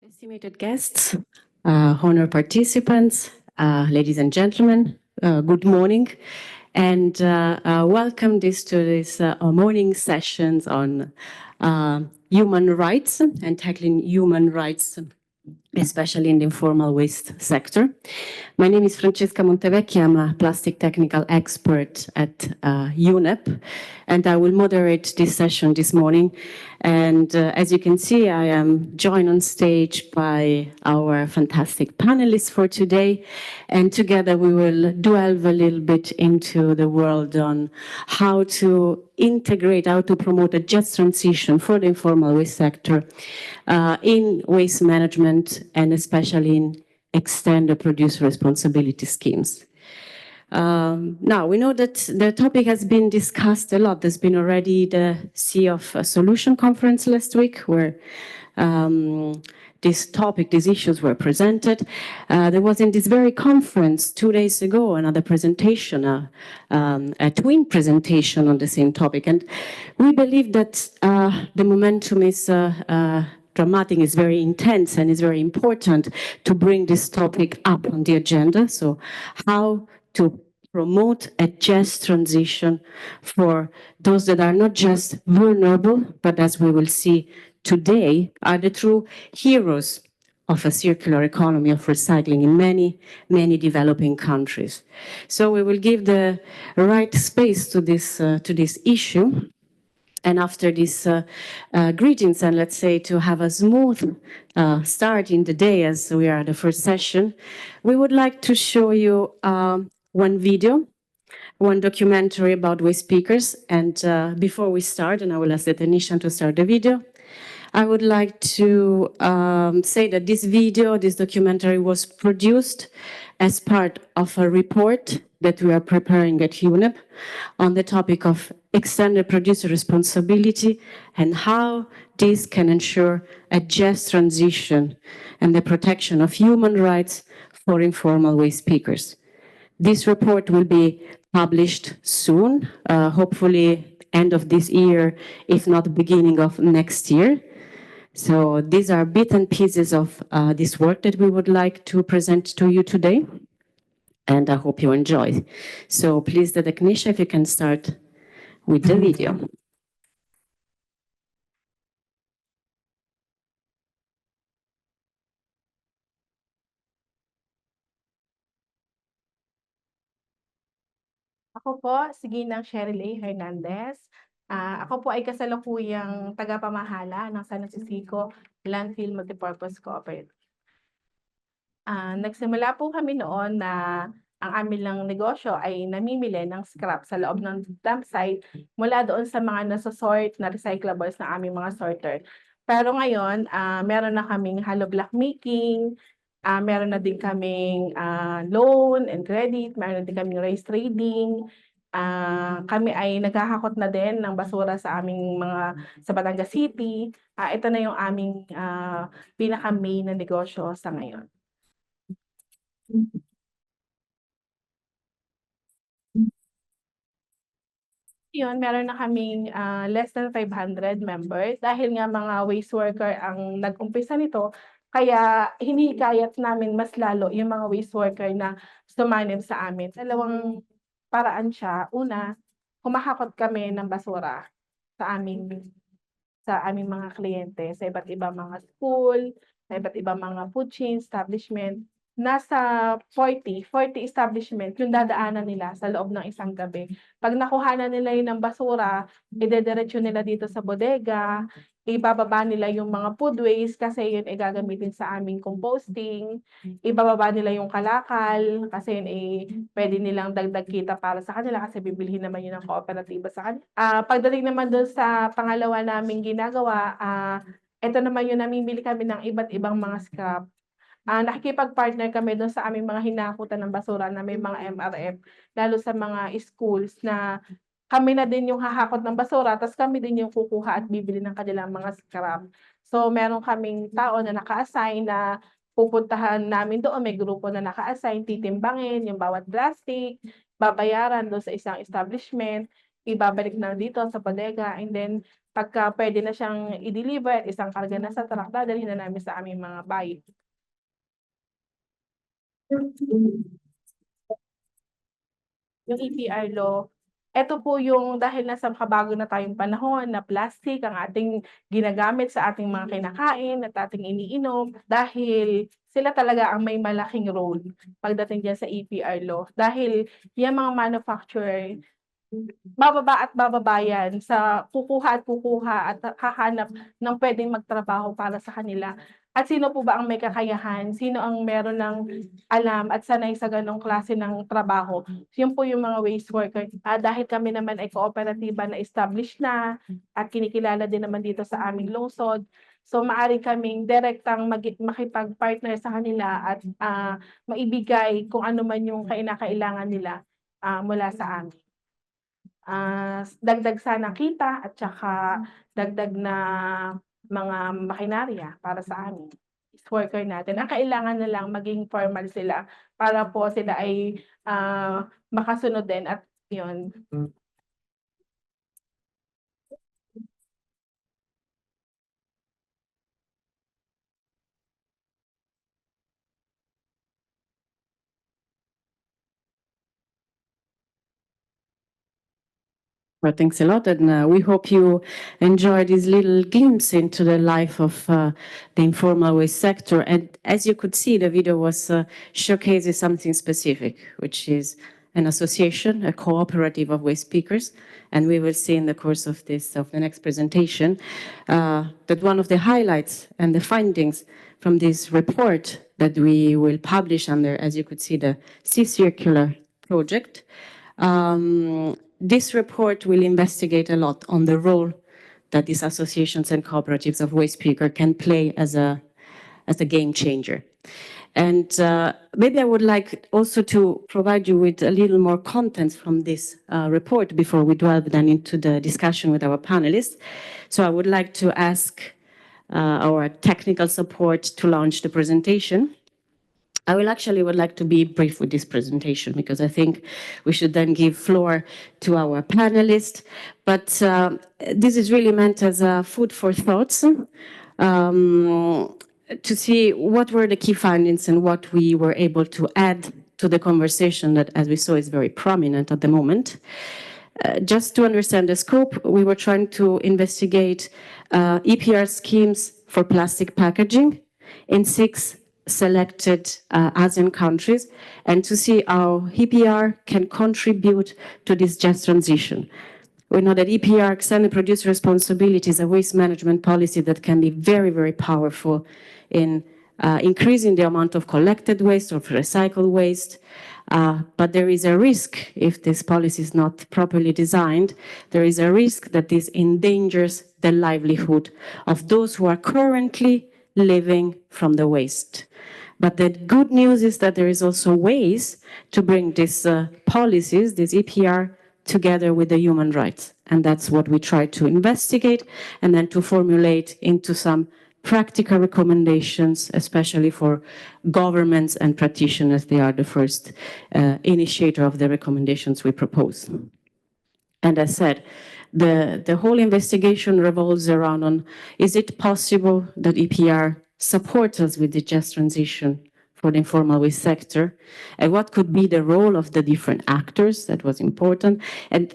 Estimated guests, honor participants, ladies and gentlemen, good morning, and welcome to this morning sessions on human rights and tackling human rights, especially in the informal waste sector. My name is Francesca Montevecchi. I'm a plastic technical expert at UNEP, and I will moderate this session this morning. And as you can see, I am joined on stage by our fantastic panelists for today. And together we will delve a little bit into the world on how to integrate, how to promote a just transition for the informal waste sector in waste management and especially in extended producer responsibility schemes. Now, we know that the topic has been discussed a lot. There's been already the Sea of Solution conference last week where these issues were presented. There was in this very conference 2 days ago another presentation, a twin presentation on the same topic. And we believe that the momentum is dramatic, is very intense, and is very important to bring this topic up on the agenda. So how to promote a just transition for those that are not just vulnerable, but as we will see today, are the true heroes of a circular economy of recycling in many, many developing countries. So we will give the right space to this issue. And after these greetings, and let's say to have a smooth start in the day as we are the first session, we would like to show you one video, one documentary about waste speakers. And before we start, and I will ask the technician to start the video, I would like to say that this documentary was produced as part of a report that we are preparing at UNEP on the topic of extended producer responsibility and how this can ensure a just transition and the protection of human rights for informal waste speakers. This report will be published soon, hopefully end of this year, if not beginning of next year. So these are bits and pieces of this work that we would like to present to you today. And I hope you enjoy. So please, the technician, if you can start with the video. Ako po, si Ginang Sherilyn Hernandez. Ako po ay kasalukuyang tagapamahala ng San Francisco Landfill Multipurpose Cooperative. Nagsimula po kami noon na ang amin lang negosyo ay namimili ng scrap sa loob ng dump site mula doon sa mga nasosort na recyclables na aming mga sorter. Pero ngayon, meron na kaming hollow block making, meron na din kaming loan and credit, meron na din kaming race trading. Kami ay naghahakot na din ng basura sa aming sa Batangas City. Ito na yung aming pinaka-main na negosyo sa ngayon. Yun, meron na kaming less than 500 members dahil nga mga waste worker ang nag-umpisa nito, kaya hinihikayat namin mas lalo yung mga waste worker na sumanib sa amin. Dalawang paraan siya. Una, humahakot kami ng basura sa aming mga kliyente, sa iba't ibang mga school, sa iba't ibang mga food chain establishment. Nasa 40 establishment yung dadaanan nila sa loob ng isang gabi. Pag nakuhanan nila yun ng basura, idediretso nila dito sa bodega, ibababa nila yung mga food waste kasi yun ay gagamitin sa aming composting, ibababa nila yung kalakal kasi yun ay pwede nilang dagdag kita para sa kanila kasi bibilhin naman yun ng kooperatiba sa kanila. Pagdating naman doon sa pangalawa naming ginagawa, ito naman yung namimili kami ng iba't ibang mga scrap. Nakikipag-partner kami doon sa aming mga hinahakutan ng basura na may mga MRF, lalo sa mga schools na kami na din yung hahakot ng basura, tapos kami din yung kukuha at bibili ng kanilang mga scrap. So, meron kaming tao na naka-assign na pupuntahan namin doon, may grupo na naka-assign, titimbangin yung bawat plastic, babayaran doon sa isang establishment. ibabalik na dito sa bodega, and then pagka puwede na siyang i-deliver, isang karga na sa truck, dadalhin na namin sa aming mga bahay. Yung EPR law, eto po yung dahil nasa makabago na tayong panahon na plastic ang ating ginagamit sa ating mga kinakain at ating iniinom, dahil sila talaga ang may malaking role pagdating diyan sa EPR law. Dahil yang mga manufacturer, bababa at bababa yan sa kukuha at hahanap ng puwedeng magtrabaho para sa kanila. At sino po ba ang may kakayahan, sino ang meron ng alam at sanay sa gano'ng klase ng trabaho, yun po yung mga waste worker. Dahil kami naman ay kooperatiba na established na at kinikilala din naman dito sa aming lungsod, so maaari kaming direktang makipag-partner sa kanila at, maibigay kung ano man yung kinakailangan nila, mula sa amin. Dagdag sana kita at tsaka dagdag na mga makinarya para sa amin, is worker natin. Ang kailangan na lang maging formal sila para po sila ay, makasunod din at yun. Well, thanks a lot, and we hope you enjoyed this little glimpse into the life of the informal waste sector. And as you could see, the video was showcases something specific, which is an association, a cooperative of waste pickers. And we will see in the course of the next presentation, that one of the highlights and the findings from this report that we will publish under, as you could see, the Sea Circular project. This report will investigate a lot on the role that these associations and cooperatives of waste picker can play as a game changer. And maybe I would like also to provide you with a little more content from this report before we delve then into the discussion with our panelists. So I would like to ask our technical support to launch the presentation. I would like to be brief with this presentation because I think we should then give floor to our panelists. But this is really meant as a food for thoughts to see what were the key findings and what we were able to add to the conversation that, as we saw, is very prominent at the moment. Just to understand the scope, we were trying to investigate EPR schemes for plastic packaging in 6 selected ASEAN countries and to see how EPR can contribute to this just transition. We know that EPR, extended producer responsibility, is a waste management policy that can be very, very powerful in increasing the amount of collected waste or recycled waste. But there is a risk, if this policy is not properly designed, there is a risk that this endangers the livelihood of those who are currently living from the waste. But the good news is that there is also ways to bring these policies, this EPR, together with the human rights. And that's what we try to investigate and then to formulate into some practical recommendations, especially for governments and practitioners. They are the first initiator of the recommendations we propose. And as said, the whole investigation revolves around on, is it possible that EPR supports us with the just transition for the informal waste sector? And what could be the role of the different actors? That was important. And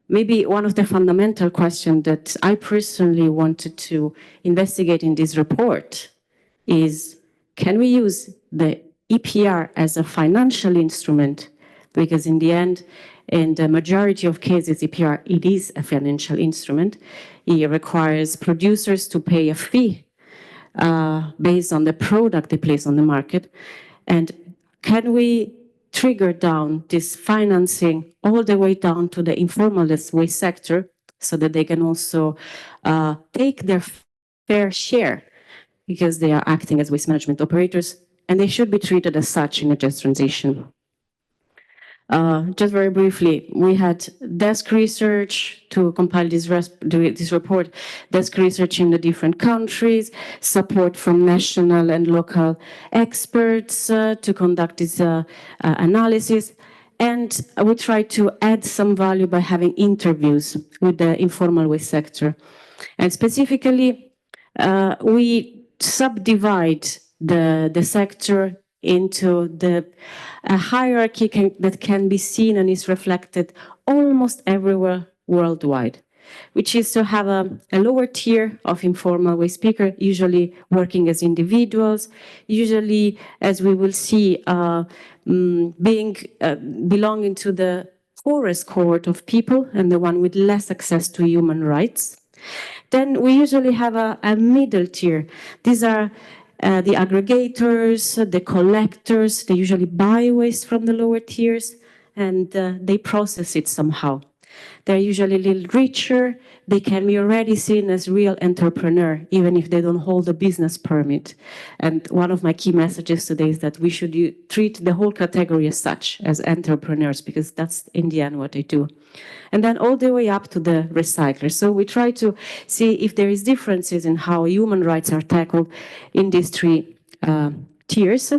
maybe one of the fundamental questions that I personally wanted to investigate in this report is, can we use the EPR as a financial instrument? Because in the end, in the majority of cases, EPR, it is a financial instrument. It requires producers to pay a fee based on the product they place on the market. And can we trigger down this financing all the way down to the informal waste sector so that they can also take their fair share, because they are acting as waste management operators and they should be treated as such in a just transition. Just very briefly, we had desk research to compile this report, desk research in the different countries, support from national and local experts to conduct this analysis. And we try to add some value by having interviews with the informal waste sector. And specifically, we subdivide the sector into a hierarchy that can be seen and is reflected almost everywhere worldwide, which is to have a lower tier of informal waste speakers, usually working as individuals, usually, as we will see, belonging to the poorest cohort of people and the one with less access to human rights. Then we usually have a middle tier. These are the aggregators, the collectors. They usually buy waste from the lower tiers and they process it somehow. They're usually a little richer. They can be already seen as real entrepreneur, even if they don't hold a business permit. And one of my key messages today is that we should treat the whole category as such, as entrepreneurs, because that's in the end what they do. And then all the way up to the recyclers. So we try to see if there is differences in how human rights are tackled in these three tiers.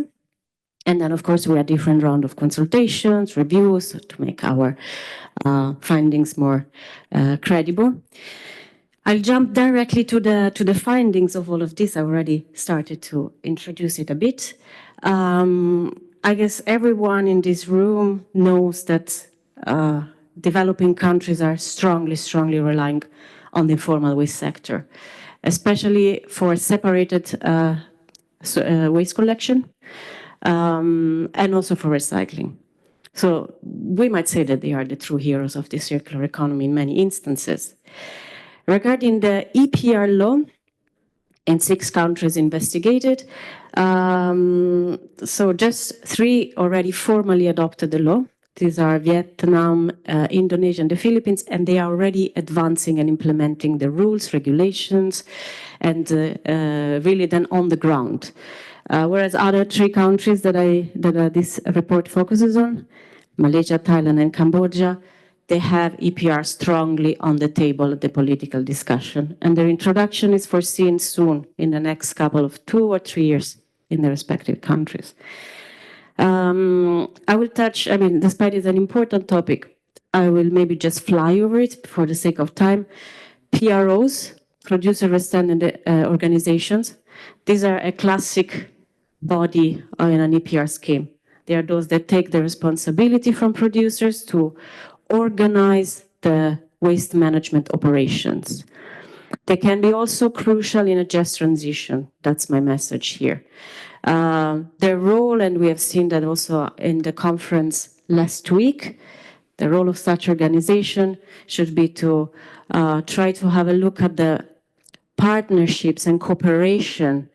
And then, of course, we had different round of consultations, reviews to make our findings more credible. I'll jump directly to the findings of all of this. I already started to introduce it a bit. I guess everyone in this room knows that developing countries are strongly relying on the informal waste sector, especially for separated waste collection and also for recycling. So we might say that they are the true heroes of the circular economy in many instances. Regarding the EPR law, in 6 countries investigated, so just 3 already formally adopted the law. These are Vietnam, Indonesia, and the Philippines, and they are already advancing and implementing the rules, regulations, and really then on the ground. Whereas other 3 countries that this report focuses on, Malaysia, Thailand, and Cambodia, they have EPR strongly on the table at the political discussion. And their introduction is foreseen soon, in the next couple of 2 or 3 years in the respective countries. I will touch, despite it's an important topic, I will maybe just fly over it for the sake of time. PROs, producer representative organizations, these are a classic body in an EPR scheme. They are those that take the responsibility from producers to organize the waste management operations. They can be also crucial in a just transition. That's my message here. Their role, and we have seen that also in the conference last week, the role of such organization should be to try to have a look at the partnerships and cooperation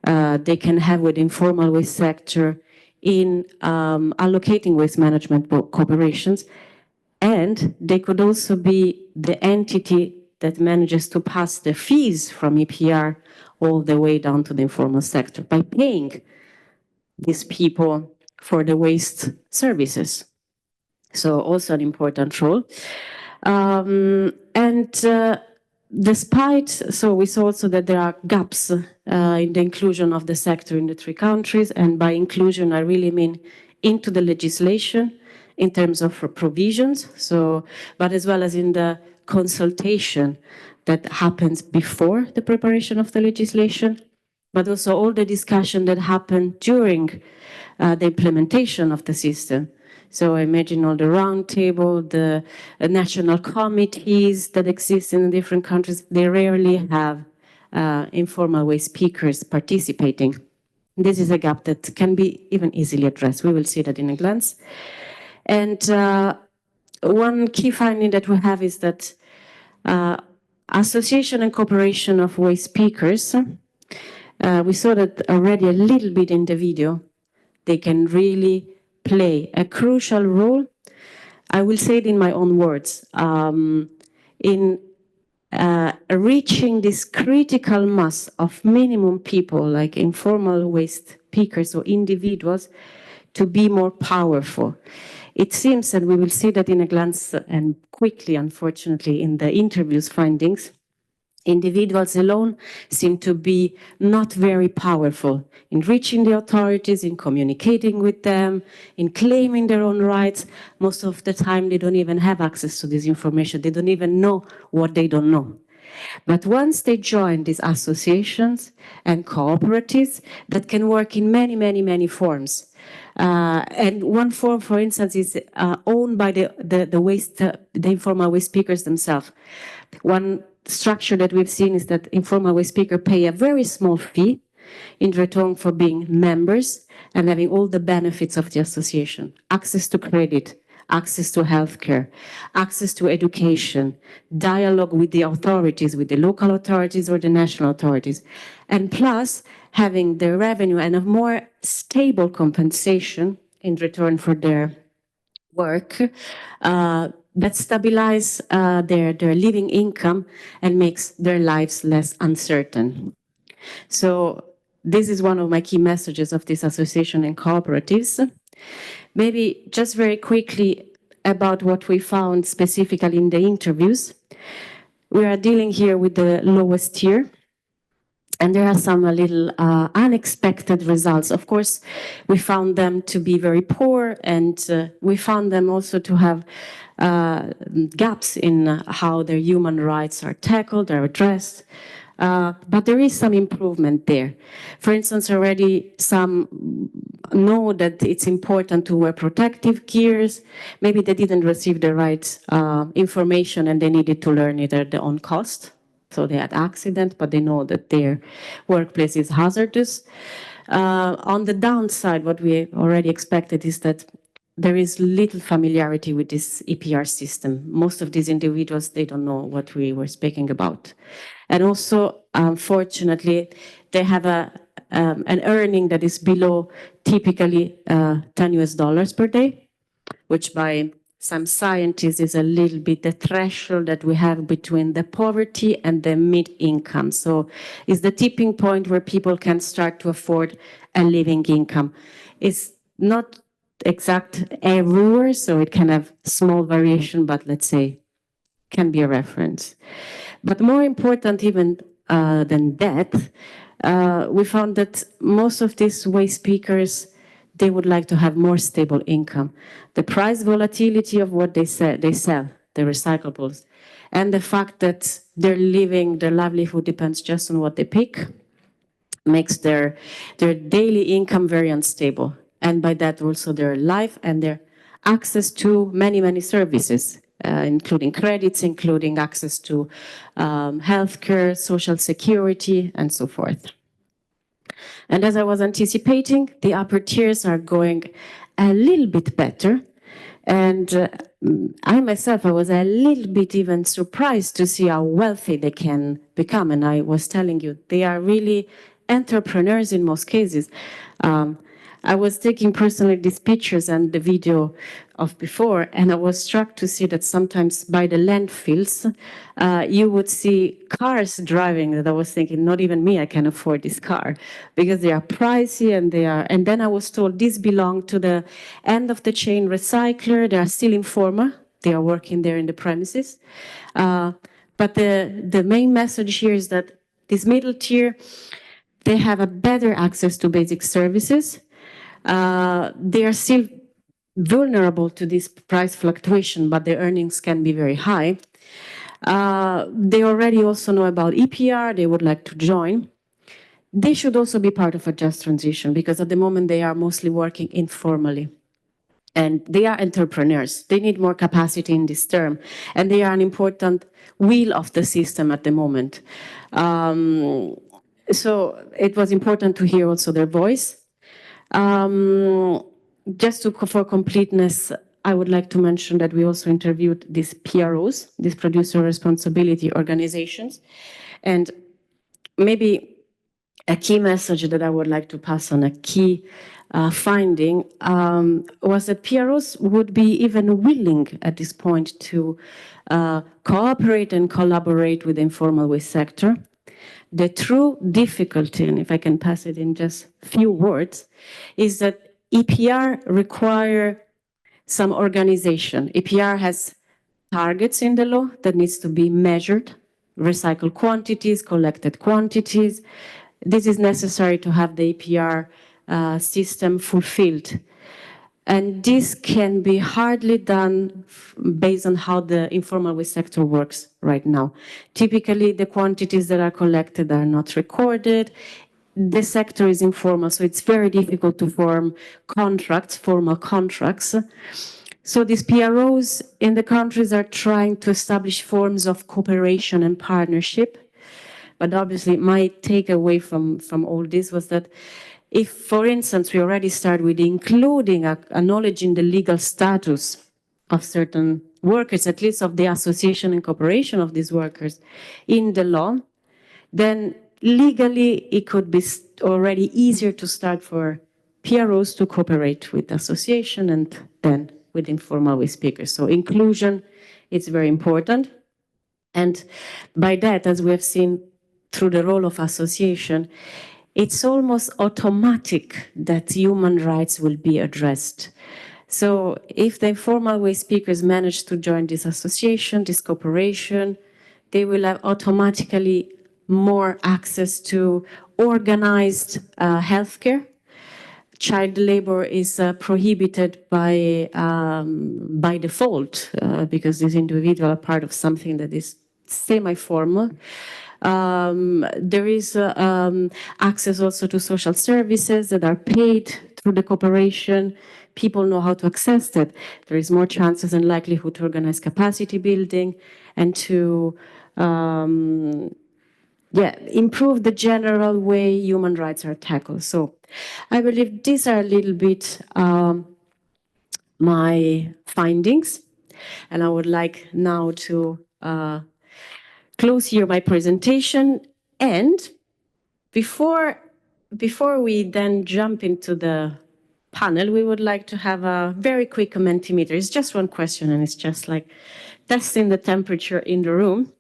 they can have with the informal waste sector in allocating waste management corporations. And they could also be the entity that manages to pass the fees from EPR all the way down to the informal sector by paying these people for the waste services. So also an important role. So we saw also that there are gaps in the inclusion of the sector in the 3 countries. And by inclusion, I really mean into the legislation in terms of provisions, but as well as in the consultation that happens before the preparation of the legislation, but also all the discussion that happened during the implementation of the system. So imagine all the roundtable, the national committees that exist in different countries, they rarely have informal waste speakers participating. This is a gap that can be even easily addressed. We will see that in a glance. And one key finding that we have is that association and cooperation of waste speakers, we saw that already a little bit in the video, they can really play a crucial role. I will say it in my own words, in reaching this critical mass of minimum people like informal waste speakers or individuals to be more powerful. It seems, and we will see that in a glance and quickly, unfortunately, in the interviews findings, Individuals alone seem to be not very powerful in reaching the authorities, in communicating with them, in claiming their own rights. Most of the time, they don't even have access to this information. They don't even know what they don't know. But once they join these associations and cooperatives that can work in many, many, many forms. And one form, for instance, is owned by the informal waste speakers themselves. One structure that we've seen is that informal waste speakers pay a very small fee in return for being members and having all the benefits of the association: access to credit, access to healthcare, access to education, dialogue with the authorities, with the local authorities or the national authorities, and plus having the revenue and a more stable compensation in return for their work that stabilize their living income and makes their lives less uncertain. So this is one of my key messages of this association and cooperatives. Maybe just very quickly about what we found specifically in the interviews. We are dealing here with the lowest tier, and there are some little unexpected results. Of course, we found them to be very poor, and we found them also to have gaps in how their human rights are tackled, are addressed. But there is some improvement there. For instance, already some know that it's important to wear protective gears. Maybe they didn't receive the right information and they needed to learn it at their own cost. So they had accident, but they know that their workplace is hazardous. On the downside, what we already expected is that there is little familiarity with this EPR system. Most of these individuals, they don't know what we were speaking about. And also, unfortunately, they have an earning that is below typically $10 per day, which by some scientists is a little bit the threshold that we have between the poverty and the mid-income. So it's the tipping point where people can start to afford a living income. It's not exact everywhere, so it can have small variation, but let's say can be a reference. But more important even than that, we found that most of these waste speakers, they would like to have more stable income. The price volatility of what they sell, the recyclables, and the fact that their livelihood depends just on what they pick, makes their daily income very unstable. And by that also their life and their access to many, many services, including credits, including access to healthcare, social security, and so forth. And as I was anticipating, the upper tiers are going a little bit better. And I myself, I was a little bit even surprised to see how wealthy they can become. And I was telling you, they are really entrepreneurs in most cases. I was taking personally these pictures and the video of before, and I was struck to see that sometimes by the landfills, you would see cars driving that I was thinking, not even me, I can afford this car, because they are pricey and then I was told these belong to the end of the chain recycler. They are still informal. They are working there in the premises. But the main message here is that this middle tier, they have a better access to basic services. They are still vulnerable to this price fluctuation, but their earnings can be very high. They already also know about EPR. They would like to join. They should also be part of a just transition because at the moment they are mostly working informally. And they are entrepreneurs. They need more capacity in this term. And they are an important wheel of the system at the moment. So it was important to hear also their voice. Just for completeness, I would like to mention that we also interviewed these PROs, these producer responsibility organizations. And maybe a key message that I would like to pass on, a key finding, was that PROs would be even willing at this point to cooperate and collaborate with the informal waste sector. The true difficulty, and if I can pass it in just a few words, is that EPR require some organization. EPR has targets in the law that needs to be measured, recycled quantities, collected quantities. This is necessary to have the APR system fulfilled. And this can be hardly done based on how the informal waste sector works right now. Typically, the quantities that are collected are not recorded. The sector is informal, so it's very difficult to form contracts, formal contracts. So these PROs in the countries are trying to establish forms of cooperation and partnership. But obviously, my takeaway from all this was that if, for instance, we already start with including acknowledging the legal status of certain workers, at least of the association and cooperation of these workers in the law, then legally it could be already easier to start for PROs to cooperate with the association and then with informal waste speakers. So inclusion is very important. And by that, as we have seen through the role of association, it's almost automatic that human rights will be addressed. So if the informal waste speakers manage to join this association, this cooperation, they will have automatically more access to organized healthcare. Child labor is prohibited by default because these individuals are part of something that is semi-formal. There is access also to social services that are paid through the cooperation. People know how to access that. There is more chances and likelihood to organize capacity building and to improve the general way human rights are tackled. So I believe these are a little bit my findings. And I would like now to close here my presentation. And before we then jump into the panel, we would like to have a very quick Mentimeter. It's just one question, and it's just like testing the temperature in the room.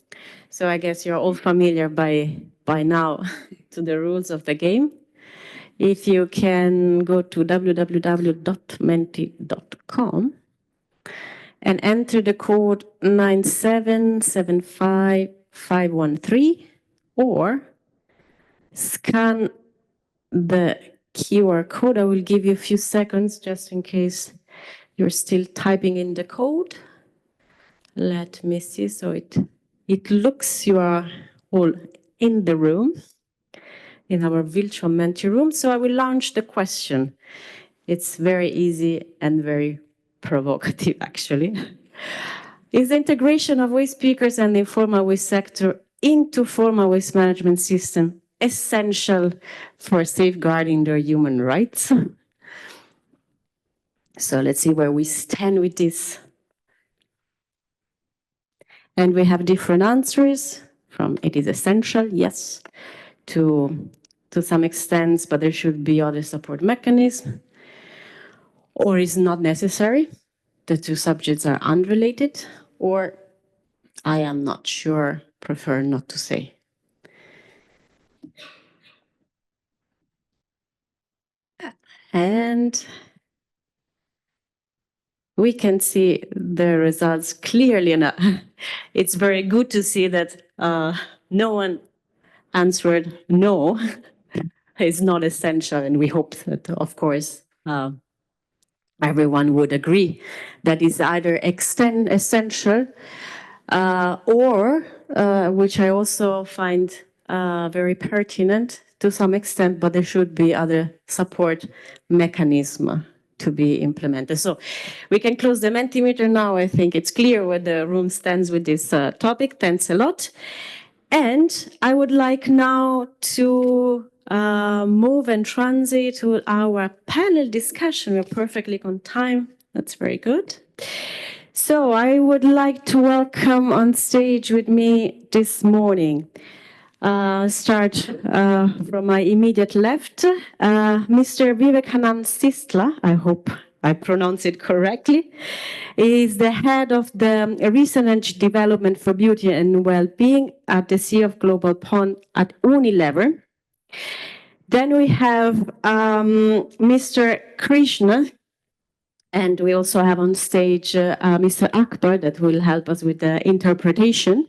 So I guess you're all familiar by now to the rules of the game. If you can go to www.menti.com and enter the code 9775513 or scan the QR code. I will give you a few seconds just in case you're still typing in the code. Let me see. So it looks you are all in the room, in our virtual Menti room. So I will launch the question. It's very easy and very provocative, actually. Is the integration of waste speakers and the informal waste sector into formal waste management system essential for safeguarding their human rights? So let's see where we stand with this. And we have different answers from it is essential, yes, to some extent, but there should be other support mechanisms, or is not necessary. The two subjects are unrelated, or I am not sure, prefer not to say. And we can see the results clearly enough. It's very good to see that no one answered no. It's not essential, and we hope that, of course, everyone would agree that is either essential or, which I also find very pertinent to some extent, but there should be other support mechanism to be implemented. So we can close the Mentimeter now. I think it's clear where the room stands with this topic. Thanks a lot. And I would like now to move and transit to our panel discussion. We're perfectly on time. That's very good. So I would like to welcome on stage with me this morning, start from my immediate left, Mr. Vivekanand Sistla, I hope I pronounce it correctly, is the head of the Research Development for Beauty and Well-being at the Sea of Global Pond at Unilever. Then we have Mr. Krishna And we also have on stage Mr. Akbar that will help us with the interpretation.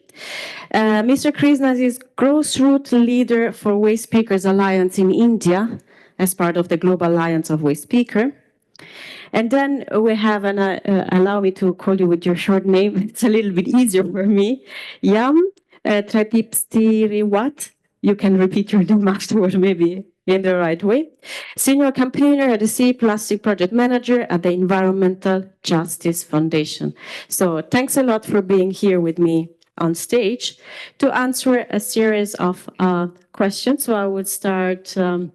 Mr. Krishna is grassroots leader for Waste Speakers Alliance in India as part of the Global Alliance of Waste Speaker. And then we have allow me to call you with your short name. It's a little bit easier for me. Yam Trepipstiriwat. You can repeat your name afterward, maybe in the right way. Senior campaigner at the Sea Plastic Project Manager at the Environmental Justice Foundation. So thanks a lot for being here with me on stage to answer a series of questions. So I would start from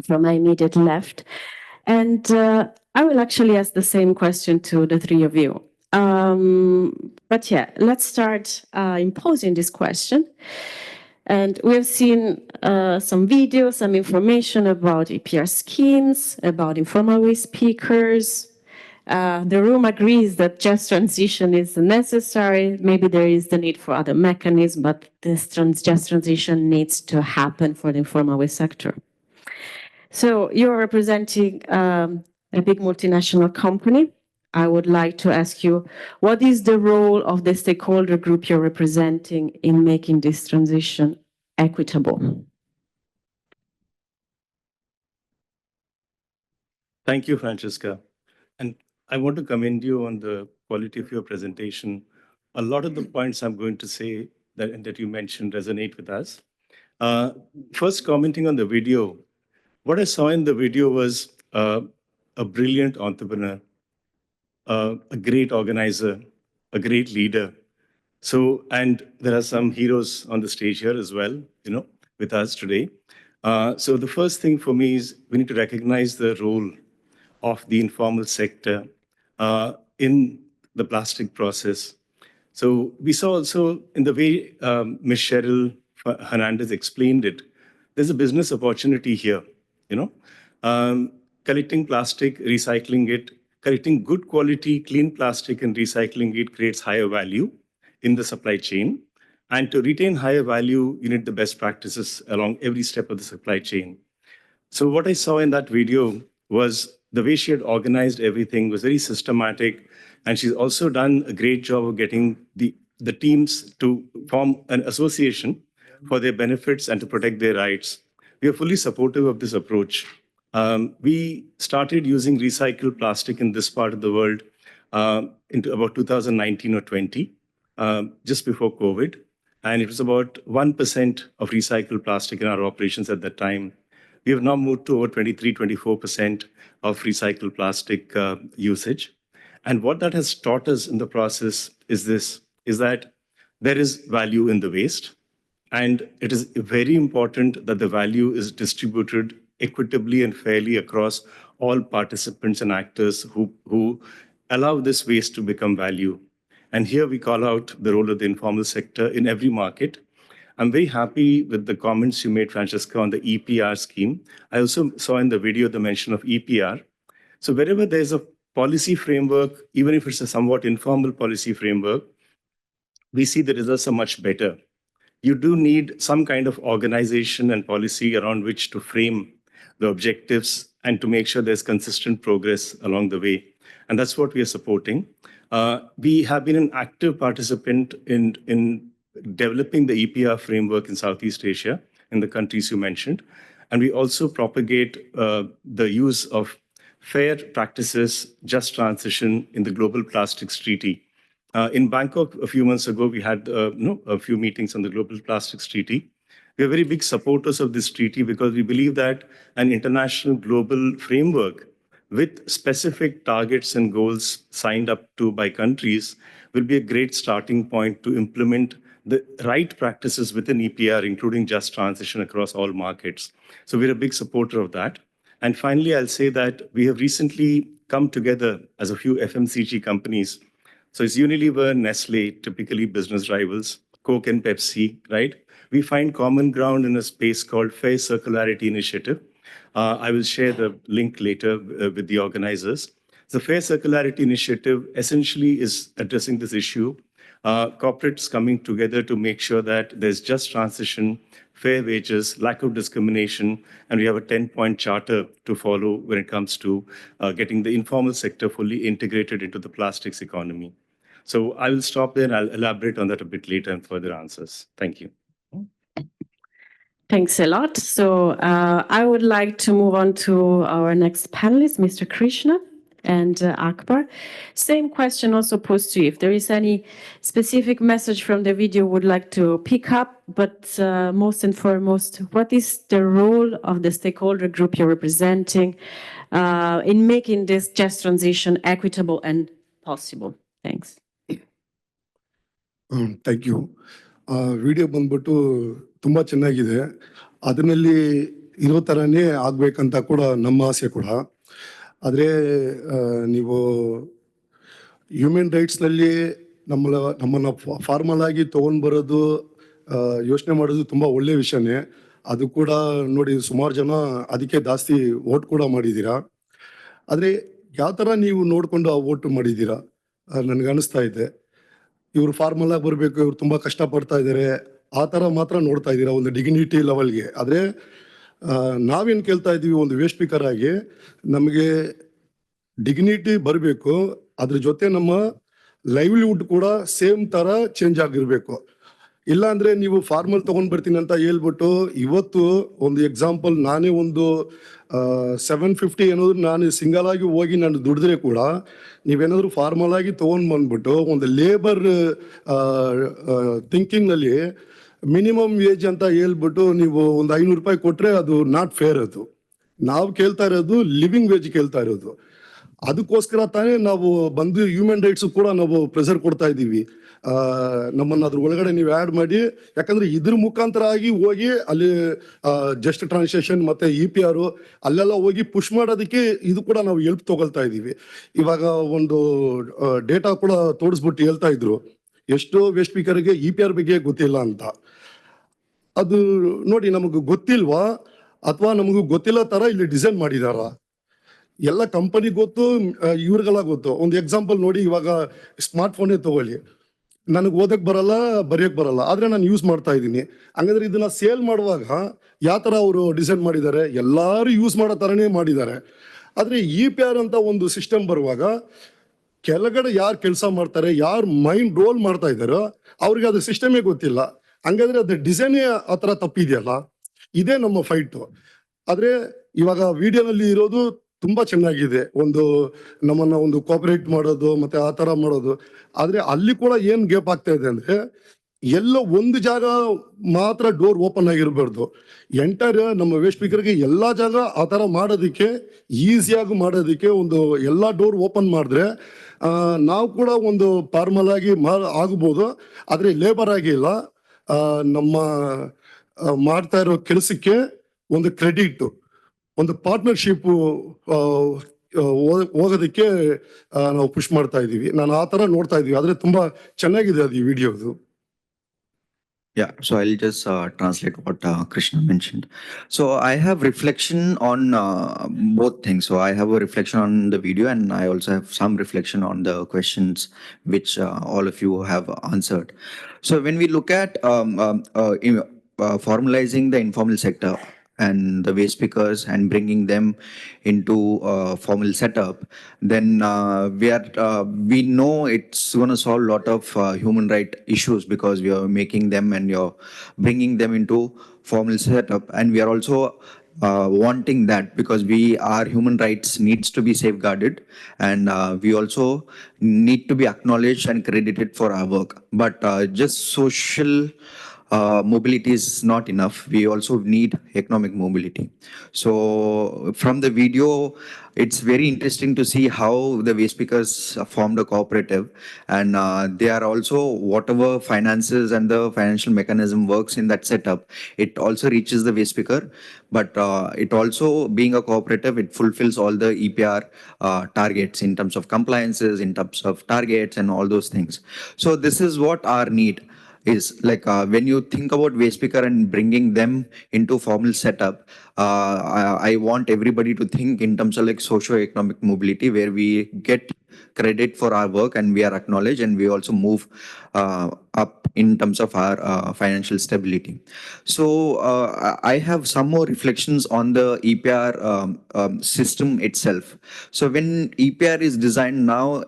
my immediate left. And I will actually ask the same question to the three of you. But yeah, let's start imposing this question. And we have seen some videos, some information about EPR schemes, about informal waste speakers. The room agrees that just transition is necessary. Maybe there is the need for other mechanisms, but this just transition needs to happen for the informal waste sector. So you're representing a big multinational company. I would like to ask you, what is the role of the stakeholder group you're representing in making this transition equitable? Thank you, Francesca. And I want to commend you on the quality of your presentation. A lot of the points I'm going to say that you mentioned resonate with us. First, commenting on the video, what I saw in the video was a brilliant entrepreneur, a great organizer, a great leader. So, and there are some heroes on the stage here as well, with us today. So the first thing for me is we need to recognize the role of the informal sector in the plastic process. So we saw also in the way Ms. Cheryl Hernandez explained it, there's a business opportunity here, collecting plastic, recycling it, collecting good quality, clean plastic and recycling it creates higher value in the supply chain. And to retain higher value, you need the best practices along every step of the supply chain. So what I saw in that video was the way she had organized everything was very systematic. And she's also done a great job of getting the teams to form an association for their benefits and to protect their rights. We are fully supportive of this approach. We started using recycled plastic in this part of the world into about 2019 or 20, just before COVID. And it was about 1% of recycled plastic in our operations at that time. We have now moved to over 23, 24% of recycled plastic usage. And what that has taught us in the process is that there is value in the waste. And it is very important that the value is distributed equitably and fairly across all participants and actors who allow this waste to become value. And here we call out the role of the informal sector in every market. I'm very happy with the comments you made, Francesca, on the EPR scheme. I also saw in the video the mention of EPR. So wherever there's a policy framework, even if it's a somewhat informal policy framework, we see the results are much better. You do need some kind of organization and policy around which to frame the objectives and to make sure there's consistent progress along the way. And that's what we are supporting. We have been an active participant in developing the EPR framework in Southeast Asia, in the countries you mentioned. And we also propagate the use of fair practices, just transition in the Global Plastics Treaty. In Bangkok, a few months ago, we had a few meetings on the Global Plastics Treaty. We are very big supporters of this treaty because we believe that an international global framework with specific targets and goals signed up to by countries will be a great starting point to implement the right practices within EPR, including just transition across all markets. So we're a big supporter of that. And finally, I'll say that we have recently come together as a few FMCG companies. So it's Unilever, Nestle, typically business rivals, Coke and Pepsi, right? We find common ground in a space called Fair Circularity Initiative. I will share the link later with the organizers. The Fair Circularity Initiative essentially is addressing this issue corporates coming together to make sure that there's just transition, fair wages, lack of discrimination, and we have a 10-point charter to follow when it comes to getting the informal sector fully integrated into the plastics economy. So I will stop there and I'll elaborate on that a bit later in further answers. Thank you. Thanks a lot. So I would like to move on to our next panelist, Mr. Krishna and Akbar. Same question also posed to you. If there is any specific message from the video would like to pick up, but most and foremost, what is the role of the stakeholder group you're representing in making this just transition equitable and possible? Thanks. Thank you. Video ಬಂದ್ಬಿಟ್ಟು ತುಂಬ ಚೆನ್ನಾಗಿದೆ. ಅದರಲ್ಲಿ ಇರೋ ಥರನೇ ಆಗಬೇಕಂತ ಕೂಡ ನಮ್ಮ ಆಸೆ ಕೂಡ. ಆದರೆ ನೀವು ಹ್ಯೂಮನ್ ರೈಟ್ಸ್ನಲ್ಲಿ ನಮ್ಮನ್ನು ಫಾರ್ಮಲ್ ಆಗಿ ತೊಗೊಂಡು ಬರೋದು ಯೋಚನೆ ಮಾಡೋದು ತುಂಬ ಒಳ್ಳೆಯ ವಿಷಯನೇ. ಅದು ಕೂಡ ನೋಡಿ ಸುಮಾರು ಜನ ಅದಕ್ಕೆ ಜಾಸ್ತಿ ವೋಟ್ ಕೂಡ ಮಾಡಿದ್ದೀರಾ. ಆದರೆ ಯಾವ ಥರ ನೀವು ನೋಡಿಕೊಂಡು ಆ ವೋಟ್ ಮಾಡಿದ್ದೀರಾ ನನಗನ್ನಿಸ್ತಾ ಇದೆ. ಇವರು ಫಾರ್ಮಲ್ ಆಗಿ ಬರಬೇಕು, ಇವ್ರು ತುಂಬ ಕಷ್ಟಪಡ್ತಾ ಇದ್ದಾರೆ, ಆ ಥರ ಮಾತ್ರ ನೋಡ್ತಾ ಇದ್ದೀರಾ ಒಂದು ಡಿಗ್ನಿಟಿ ಲೆವೆಲ್ಗೆ. ಆದರೆ ನಾವೇನು ಕೇಳ್ತಾ ಇದ್ದೀವಿ ಒಂದು ವೇಸ್ಟ್ ಸ್ಪೀಕರ್ ಆಗಿ, ನಮಗೆ ಡಿಗ್ನಿಟಿ ಬರಬೇಕು, ಅದ್ರ ಜೊತೆ ನಮ್ಮ ಲೈವ್ಲಿಹುಡ್ ಕೂಡ ಸೇಮ್ ಥರ ಚೇಂಜ್ ಆಗಿರಬೇಕು. ಇಲ್ಲಾಂದರೆ ನೀವು ಫಾರ್ಮಲ್ ತೊಗೊಂಡು ಬರ್ತೀನಿ ಅಂತ ಹೇಳ್ಬಿಟ್ಟು ಇವತ್ತು ಒಂದು ಎಕ್ಸಾಂಪಲ್ ನಾನೇ ಒಂದು 750 ಏನಾದ್ರು ನಾನು ಸಿಂಗಲ್ ಆಗಿ ಹೋಗಿ ನಾನು ದುಡಿದ್ರೆ ಕೂಡ ನೀವೇನಾದರೂ ಫಾರ್ಮಲ್ ಆಗಿ ತೊಗೊಂಡು ಬಂದ್ಬಿಟ್ಟು ಒಂದು ಲೇಬರ್ ಥಿಂಕಿಂಗ್ನಲ್ಲಿ ಮಿನಿಮಮ್ ವೇಜ್ ಅಂತ ಹೇಳ್ಬಿಟ್ಟು ನೀವು ಒಂದು 500 ರೂಪಾಯಿ ಕೊಟ್ಟರೆ ಅದು ನಾಟ್ ಫೇರ್. ಅದು ನಾವು ಕೇಳ್ತಾ ಇರೋದು ಲಿವಿಂಗ್ ವೇಜ್ ಕೇಳ್ತಾ ಇರೋದು. ಅದಕ್ಕೋಸ್ಕರ ತಾನೇ ನಾವು ಬಂದು ಹ್ಯೂಮನ್ ರೈಟ್ಸ್ ಕೂಡ ನಾವು ಪ್ರೆಸರ್ ಕೊಡ್ತಾ ಇದ್ದೀವಿ. ನಮ್ಮನ್ನು ಅದ್ರ ಒಳಗಡೆ ನೀವು ಆ್ಯಡ್ ಮಾಡಿ, ಯಾಕಂದರೆ ಇದ್ರ ಮುಖಾಂತರ ಆಗಿ ಹೋಗಿ ಅಲ್ಲಿ ಜಸ್ಟ್ ಟ್ರಾನ್ಸಾಕ್ಷನ್ ಮತ್ತು EPR ಅಲ್ಲೆಲ್ಲ ಹೋಗಿ ಪುಷ್ ಮಾಡೋದಕ್ಕೆ ಇದು ಕೂಡ ನಾವು ಹೆಲ್ಪ್ ತೊಗೊಳ್ತಾ ಇದ್ದೀವಿ. ಇವಾಗ ಒಂದು ಡೇಟಾ ಕೂಡ ತೋರಿಸ್ಬಿಟ್ಟು ಹೇಳ್ತಾ ಇದ್ರು, ಎಷ್ಟೋ ವೇಸ್ಟ್ ಸ್ಪೀಕರ್ಗೆ EPR ಬಗ್ಗೆ ಗೊತ್ತಿಲ್ಲ ಅಂತ. ಅದು ನೋಡಿ ನಮಗೆ ಗೊತ್ತಿಲ್ವಾ ಅಥವಾ ನಮಗೂ ಗೊತ್ತಿಲ್ಲ ಥರ ಇಲ್ಲಿ ಡಿಸೈನ್ ಮಾಡಿದಾರ? ಎಲ್ಲ ಕಂಪನಿ ಗೊತ್ತು, ಇವ್ರಿಗೆಲ್ಲ ಗೊತ್ತು. ಒಂದು ಎಕ್ಸಾಂಪಲ್ ನೋಡಿ, ಇವಾಗ ಸ್ಮಾರ್ಟ್ ಫೋನೇ ತಗೊಳ್ಳಿ, ನನಗೆ ಓದಕ್ಕೆ ಬರಲ್ಲ, ಬರೆಯೋಕ್ಕೆ ಬರಲ್ಲ, ಆದರೆ ನಾನು ಯೂಸ್ ಮಾಡ್ತಾ ಇದ್ದೀನಿ. ಹಂಗಂದ್ರೆ ಇದನ್ನ ಸೇಲ್ ಮಾಡುವಾಗ ಯಾವ ಥರ ಅವರು ಡಿಸೈನ್ ಮಾಡಿದ್ದಾರೆ, ಎಲ್ಲರೂ ಯೂಸ್ ಮಾಡೋ ಥರನೇ ಮಾಡಿದ್ದಾರೆ. ಆದರೆ EPR ಅಂತ ಒಂದು ಸಿಸ್ಟಮ್ ಬರುವಾಗ ಕೆಳಗಡೆ ಯಾರು ಕೆಲಸ ಮಾಡ್ತಾರೆ, ಯಾರು ಮೈಂಡ್ ರೋಲ್ ಮಾಡ್ತಾ ಇದ್ದಾರೋ ಅವ್ರಿಗೆ ಅದು ಸಿಸ್ಟಮೇ ಗೊತ್ತಿಲ್ಲ. ಹಂಗಾದ್ರೆ ಅದು ಡಿಸೈನೇ ಆ ಥರ ತಪ್ಪಿದೆಯಲ್ಲ. ಇದೇ ನಮ್ಮ ಫೈಟು. ಆದರೆ ಇವಾಗ ವಿಡಿಯೋನಲ್ಲಿ ಇರೋದು ತುಂಬ ಚೆನ್ನಾಗಿದೆ, ಒಂದು ನಮ್ಮನ್ನು ಒಂದು ಕೋಆಪರೇಟ್ ಮಾಡೋದು ಮತ್ತು ಆ ಥರ ಮಾಡೋದು. ಆದರೆ ಅಲ್ಲಿ ಕೂಡ ಏನು ಗೇಪ್ ಆಗ್ತಾ ಇದೆ ಅಂದರೆ, ಎಲ್ಲೋ ಒಂದು ಜಾಗ ಮಾತ್ರ ಡೋರ್ ಓಪನ್ ಆಗಿರಬಾರ್ದು. ಎಂಟೈರ್ ನಮ್ಮ ವೇಸ್ಟ್ ಸ್ಪೀಕರ್ಗೆ ಎಲ್ಲ ಜಾಗ ಆ ಥರ ಮಾಡೋದಕ್ಕೆ, ಈಸಿಯಾಗಿ ಮಾಡೋದಕ್ಕೆ ಒಂದು ಎಲ್ಲ ಡೋರ್ ಓಪನ್ ಮಾಡಿದ್ರೆ ನಾವು ಕೂಡ ಒಂದು ಫಾರ್ಮಲ್ ಆಗಿ ಆಗ್ಬೋದು. ಆದರೆ ಲೇಬರ್ ಆಗಿ ಇಲ್ಲ, ನಮ್ಮ ಮಾಡ್ತಾ ಇರೋ ಕೆಲಸಕ್ಕೆ ಒಂದು ಕ್ರೆಡಿಟ್, ಒಂದು ಪಾರ್ಟ್ನರ್ಶಿಪ್ ಹೋಗೋದಕ್ಕೆ ನಾವು ಪುಷ್ ಮಾಡ್ತಾ ಇದ್ದೀವಿ. ನಾನು ಆ ಥರ ನೋಡ್ತಾ ಇದ್ದೀವಿ. ಆದರೆ ತುಂಬ ಚೆನ್ನಾಗಿದೆ ಅದು ಈ ವಿಡಿಯೋದು. Yeah, so I'll just translate what Krishna mentioned. So I have reflection on both things. So I have a reflection on the video, and I also have some reflection on the questions which all of you have answered. So when we look at formalizing the informal sector and the waste pickers and bringing them into formal setup, then we know it's going to solve a lot of human right issues, because we are making them and you're bringing them into formal setup, and we are also wanting that because our human rights needs to be safeguarded, and we also need to be acknowledged and credited for our work. But just social mobility is not enough. We also need economic mobility. So from the video, it's very interesting to see how the waste pickers formed a cooperative, and they are also, whatever finances and the financial mechanism works in that setup, it also reaches the waste picker. But it also, being a cooperative, it fulfills all the EPR targets in terms of compliances, in terms of targets and all those things. So this is what our need is. Like when you think about waste picker and bringing them into formal setup, I want everybody to think in terms of like socio-economic mobility, where we get credit for our work, and we are acknowledged, and we also move up in terms of our financial stability. So I have some more reflections on the EPR system itself. So when EPR is designed now,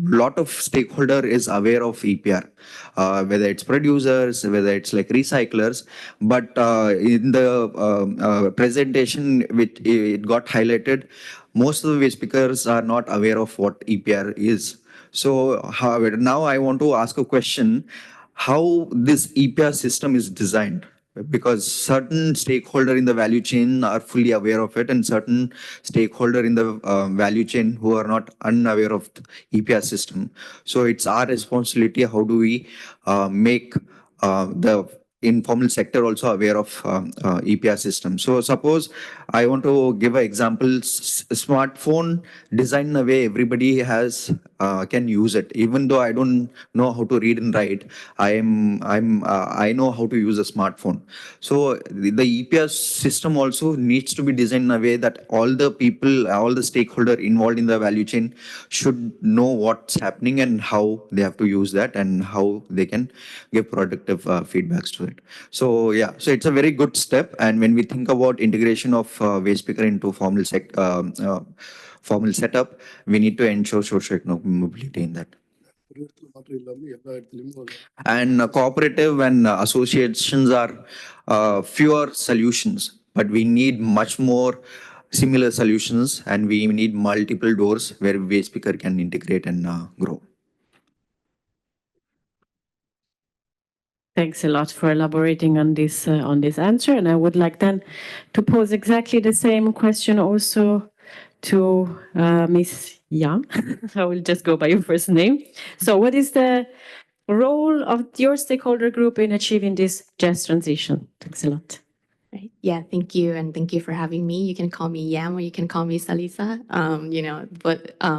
lot of stakeholder is aware of EPR, whether it's producers, whether it's like recyclers. But in the presentation, which it got highlighted, most of the waste pickers are not aware of what EPR is. So, however, now I want to ask a question: how this EPR system is designed? Because certain stakeholder in the value chain are fully aware of it, and certain stakeholder in the value chain who are not unaware of the EPR system. So it's our responsibility. How do we make the informal sector also aware of EPR system? So suppose I want to give an example: smartphone designed in a way everybody has can use it. Even though I don't know how to read and write, I know how to use a smartphone. So the EPR system also needs to be designed in a way that all the people, all the stakeholder involved in the value chain should know what's happening and how they have to use that and how they can give productive feedbacks to it. So yeah, so it's a very good step. And when we think about integration of waste picker into formal setup, we need to ensure socio-economic mobility in that. And cooperative and associations are fewer solutions, but we need much more similar solutions, and we need multiple doors where waste picker can integrate and grow. Thanks a lot for elaborating on this answer. And I would like then to pose exactly the same question also to Ms. Yang. I will just go by your first name. So what is the role of your stakeholder group in achieving this just transition? Thanks a lot. Right. Yeah, thank you. And thank you for having me. You can call me Yam or you can call me Salisa.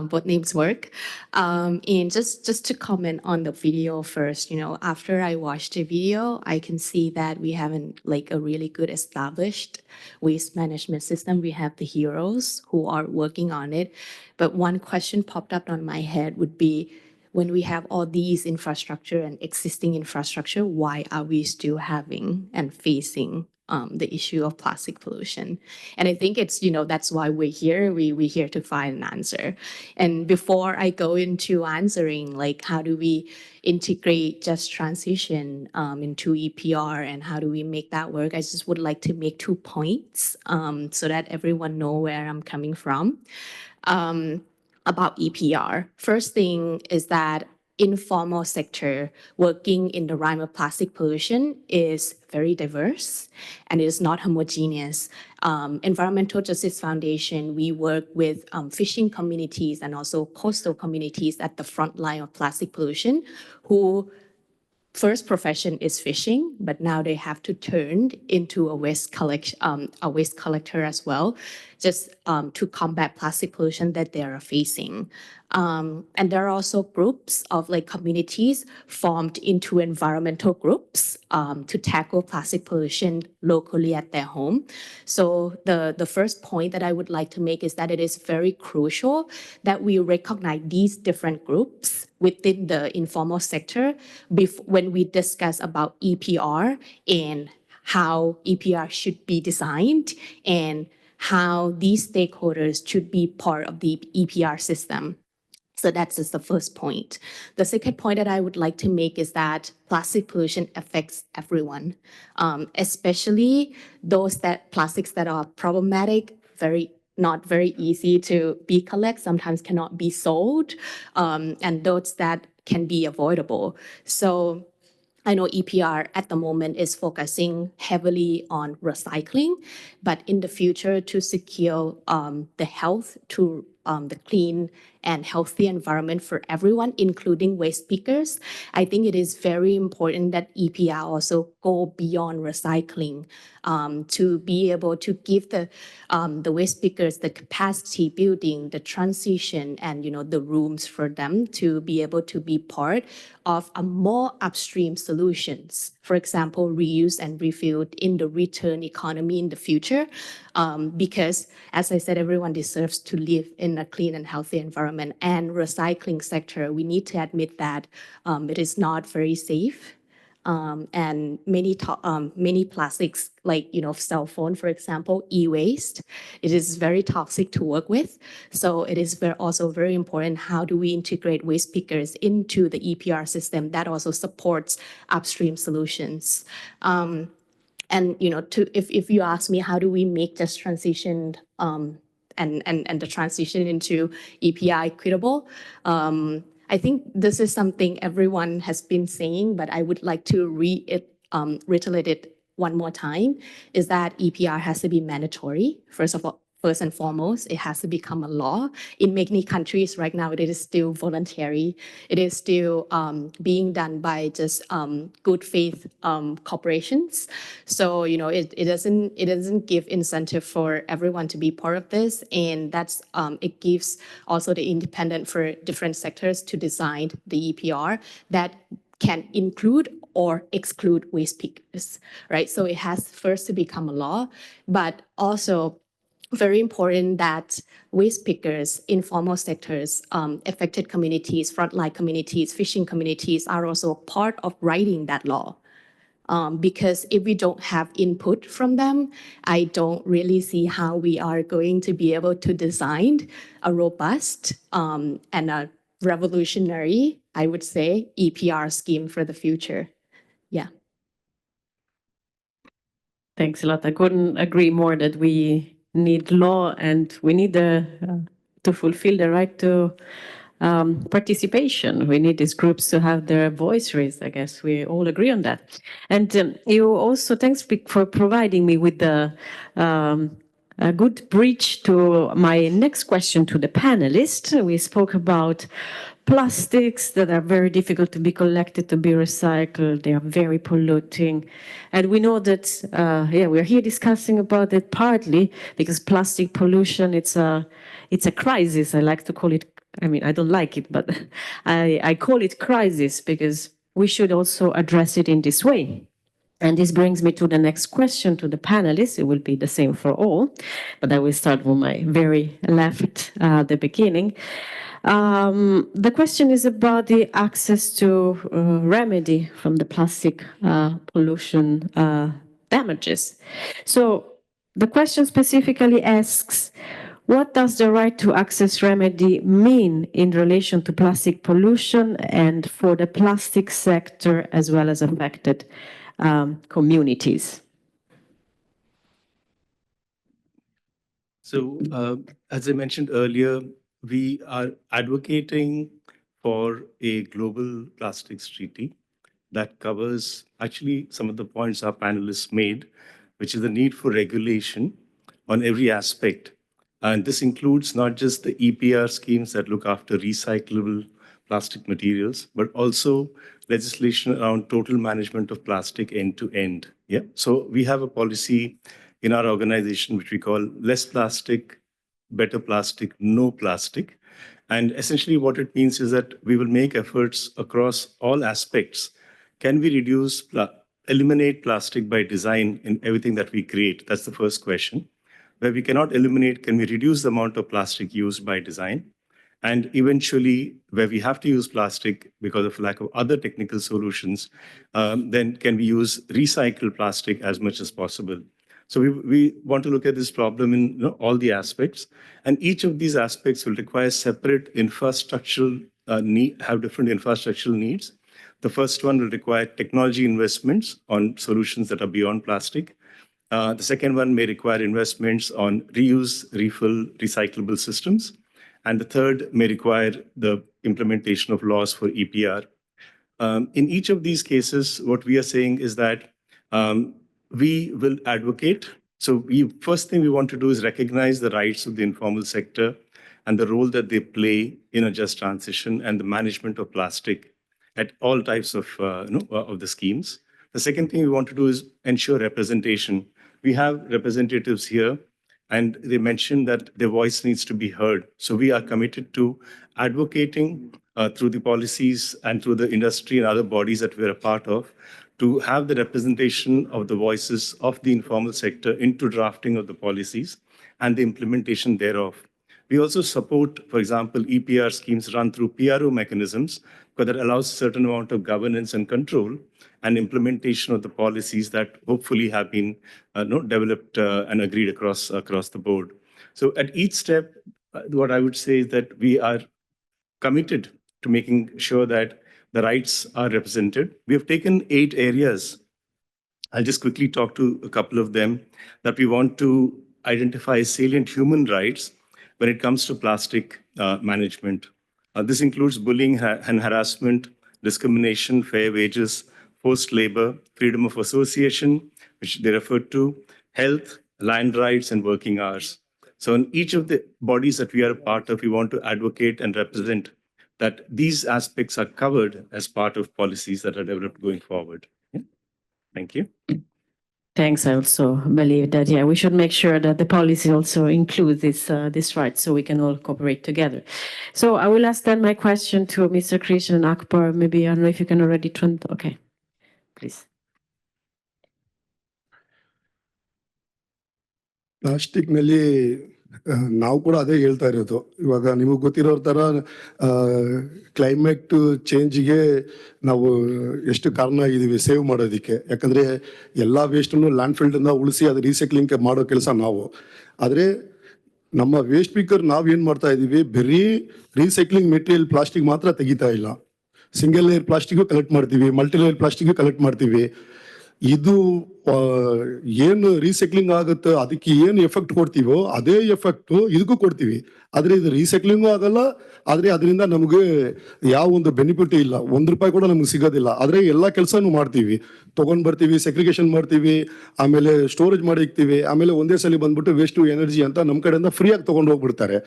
Both names work. And just to comment on the video first, after I watched the video, I can see that we haven't like a really good established waste management system. We have the heroes who are working on it. But one question popped up on my head would be, when we have all these infrastructure and existing infrastructure, why are we still having and facing the issue of plastic pollution? And I think it's, that's why we're here. We're here to find an answer. And before I go into answering, like, how do we integrate just transition into EPR and how do we make that work, I just would like to make 2 points so that everyone know where I'm coming from. About EPR. First thing is that informal sector working in the realm of plastic pollution is very diverse and it is not homogeneous. Environmental Justice Foundation, we work with fishing communities and also coastal communities at the front line of plastic pollution who first profession is fishing, but now they have to turn into a waste collector as well, just to combat plastic pollution that they are facing. And there are also groups of like communities formed into environmental groups to tackle plastic pollution locally at their home. So the first point that I would like to make is that it is very crucial that we recognize these different groups within the informal sector when we discuss about EPR and how EPR should be designed and how these stakeholders should be part of the EPR system. So that's just the first point. The second point that I would like to make is that plastic pollution affects everyone, especially those plastics that are problematic, not very easy to be collected, sometimes cannot be sold, and those that can be avoidable. So I know EPR at the moment is focusing heavily on recycling, but in the future to secure the health to the clean and healthy environment for everyone, including waste pickers, I think it is very important that EPR also go beyond recycling to be able to give the waste pickers the capacity building, the transition, and the rooms for them to be able to be part of a more upstream solutions. For example, reuse and refill in the return economy in the future, because as I said, everyone deserves to live in in a clean and healthy environment. And recycling sector, we need to admit that it is not very safe. And many plastics, like cell phone, for example, e-waste, it is very toxic to work with. So it is also very important, how do we integrate waste pickers into the EPR system that also supports upstream solutions. And if you ask me, how do we make this transition and the transition into EPR equitable? I think this is something everyone has been saying, but I would like to reiterate it one more time, is that EPR has to be mandatory. First and foremost, it has to become a law. In many countries right now, it is still voluntary. It is still being done by just good faith corporations. So it doesn't give incentive for everyone to be part of this, and that's it gives also the independent for different sectors to design the EPR that can include or exclude waste pickers, right? So it has first to become a law, but also very important that waste pickers, informal sectors, affected communities, frontline communities, fishing communities are also part of writing that law. Because if we don't have input from them, I don't really see how we are going to be able to design a robust and a revolutionary, I would say, EPR scheme for the future. Yeah. Thanks a lot. I couldn't agree more that we need law and we need to fulfill the right to participation. We need these groups to have their voice raised. I guess we all agree on that. And you also, thanks for providing me with a good bridge to my next question to the panelists. We spoke about plastics that are very difficult to be collected, to be recycled. They are very polluting. And we know that, we're here discussing about it partly because plastic pollution, it's a crisis. I like to call it, I don't like it, but I call it crisis because we should also address it in this way. And this brings me to the next question to the panelists. It will be the same for all, but I will start with my very left at the beginning. The question is about the access to remedy from the plastic pollution damages. So the question specifically asks, what does the right to access remedy mean in relation to plastic pollution and for the plastic sector as well as affected communities? So, as I mentioned earlier, we are advocating for a global plastics treaty that covers actually some of the points our panelists made, which is the need for regulation on every aspect. And this includes not just the EPR schemes that look after recyclable plastic materials, but also legislation around total management of plastic end to end. Yeah. So we have a policy in our organization which we call less plastic, better plastic, no plastic. And essentially what it means is that we will make efforts across all aspects. Can we eliminate plastic by design in everything that we create? That's the first question. Where we cannot eliminate, can we reduce the amount of plastic used by design? And eventually, where we have to use plastic because of lack of other technical solutions, then can we use recycled plastic as much as possible? So we want to look at this problem in all the aspects. And each of these aspects will require separate infrastructural have different infrastructural needs. The first one will require technology investments on solutions that are beyond plastic. The second one may require investments on reuse, refill, recyclable systems. And the third may require the implementation of laws for EPR. In each of these cases, what we are saying is that we will advocate. So first thing we want to do is recognize the rights of the informal sector and the role that they play in a just transition and the management of plastic at all types of the schemes. The second thing we want to do is ensure representation. We have representatives here, and they mentioned that their voice needs to be heard. So we are committed to advocating through the policies and through the industry and other bodies that we're a part of to have the representation of the voices of the informal sector into drafting of the policies and the implementation thereof. We also support, for example, EPR schemes run through PRO mechanisms, because that allows a certain amount of governance and control and implementation of the policies that hopefully have been developed and agreed across the board. So at each step, what I would say is that we are committed to making sure that the rights are represented. We have taken 8 areas. I'll just quickly talk to a couple of them that we want to identify salient human rights when it comes to plastic management. This includes bullying and harassment, discrimination, fair wages, forced labor, freedom of association, which they referred to, health, land rights, and working hours. So in each of the bodies that we are a part of, we want to advocate and represent that these aspects are covered as part of policies that are developed going forward. Yeah. Thank you. Thanks. I also believe that, yeah, we should make sure that the policy also includes this right, so we can all cooperate together. So I will ask then my question to Mr. Krishan Akbar. Maybe, I don't know if you can already okay, please. ಪ್ಲಾಸ್ಟಿಕ್ನಲ್ಲಿ ನಾವು ಕೂಡ ಅದೇ ಹೇಳ್ತಾ ಇರೋದು. ಇವಾಗ ನಿಮಗೆ ಗೊತ್ತಿರೋ ಥರ climate ಚೇಂಜ್ಗೆ ನಾವು ಎಷ್ಟು ಕಾರಣ ಆಗಿದ್ದೀವಿ ಸೇವ್ ಮಾಡೋದಕ್ಕೆ. ಯಾಕಂದರೆ ಎಲ್ಲ ವೇಸ್ಟನ್ನು ಲ್ಯಾಂಡ್ ಫಿಲ್ಡನ್ನು ಉಳಿಸಿ ಅದು ರೀಸೈಕ್ಲಿಂಗ್ ಮಾಡೋ ಕೆಲಸ ನಾವು. ಆದರೆ ನಮ್ಮ ವೇಸ್ಟ್ ಸ್ಪೀಕರ್ ನಾವೇನು ಮಾಡ್ತಾ ಇದ್ದೀವಿ, ಬರೀ ರೀಸೈಕ್ಲಿಂಗ್ ಮೆಟೀರಿಯಲ್ ಪ್ಲಾಸ್ಟಿಕ್ ಮಾತ್ರ ತೆಗಿತಾ ಇಲ್ಲ. ಸಿಂಗಲ್ ಲೇಯರ್ ಪ್ಲಾಸ್ಟಿಕ್ಕು ಕಲೆಕ್ಟ್ ಮಾಡ್ತೀವಿ, ಮಲ್ಟಿ ಲೇಯರ್ ಪ್ಲಾಸ್ಟಿಕ್ಕು ಕಲೆಕ್ಟ್ ಮಾಡ್ತೀವಿ. ಇದು ಏನು ರೀಸೈಕ್ಲಿಂಗ್ ಆಗುತ್ತೆ ಅದಕ್ಕೆ ಏನು ಎಫೆಕ್ಟ್ ಕೊಡ್ತೀವೋ ಅದೇ ಎಫೆಕ್ಟ್ ಇದಕ್ಕೂ ಕೊಡ್ತೀವಿ. ಆದರೆ ಇದು ರೀಸೈಕ್ಲಿಂಗು ಆಗಲ್ಲ, ಆದರೆ ಅದರಿಂದ ನಮಗೆ ಯಾವ ಒಂದು ಬೆನಿಫಿಟ್ ಇಲ್ಲ, ₹1 ಕೂಡ ನಮ್ಗೆ ಸಿಗೋದಿಲ್ಲ. ಆದರೆ ಎಲ್ಲ ಕೆಲಸನೂ ಮಾಡ್ತೀವಿ, ತೊಗೊಂಡು ಬರ್ತೀವಿ, ಸೆಗ್ರಿಗೇಷನ್ ಮಾಡ್ತೀವಿ, ಆಮೇಲೆ ಸ್ಟೋರೇಜ್ ಮಾಡಿ ಇಕ್ತೀವಿ, ಆಮೇಲೆ ಒಂದೇ ಸಲ ಬಂದ್ಬಿಟ್ಟು ವೇಸ್ಟ್ ಟು ಎನರ್ಜಿ ಅಂತ ನಮ್ಮ ಕಡೆಯಿಂದ ಫ್ರೀಯಾಗಿ ತೊಗೊಂಡು ಹೋಗ್ಬಿಡ್ತಾರೆ.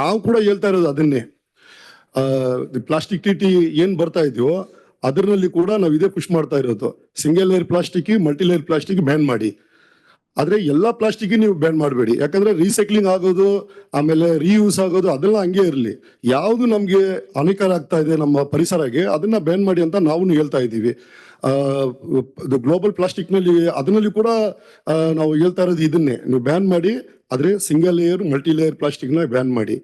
ನಾವು ಕೂಡ ಹೇಳ್ತಾ ಇರೋದು ಅದನ್ನೇ. ಪ್ಲಾಸ್ಟಿಕ್ ಟಿ ಏನು ಬರ್ತಾ ಇದೆಯೋ ಅದರಲ್ಲಿ ಕೂಡ ನಾವು ಇದೇ ಪುಷ್ ಮಾಡ್ತಾ ಇರೋದು. Single layer plastic, multi layer plastic ban ಮಾಡಿ. ಆದರೆ ಎಲ್ಲ ಪ್ಲಾಸ್ಟಿಕ್ ನೀವು ಬ್ಯಾನ್ ಮಾಡಬೇಡಿ, ಯಾಕಂದ್ರೆ ರೀಸೈಕ್ಲಿಂಗ್ ಆಗೋದು ಆಮೇಲೆ ರೀಯೂಸ್ ಆಗೋದು ಅದೆಲ್ಲ ಹಂಗೆ ಇರಲಿ. ಯಾವುದು ನಮಗೆ ಹಾನಿಕರ ಆಗ್ತಾ ಇದೆ ನಮ್ಮ ಪರಿಸರಕ್ಕೆ ಅದನ್ನ ಬ್ಯಾನ್ ಮಾಡಿ ಅಂತ ನಾವು ಹೇಳ್ತಾ ಇದ್ದೀವಿ. ಗ್ಲೋಬಲ್ ಪ್ಲಾಸ್ಟಿಕ್ನಲ್ಲಿ ಅದರಲ್ಲಿ ಕೂಡ ನಾವು ಹೇಳ್ತಾ ಇರೋದು ಇದನ್ನೇ, ನೀವು ಬ್ಯಾನ್ ಮಾಡಿ. ಆದರೆ ಸಿಂಗಲ್ ಲೇಯರ್ ಮಲ್ಟಿ ಲೇಯರ್ ಪ್ಲಾಸ್ಟಿಕ್ನ ಬ್ಯಾನ್ ಮಾಡಿ.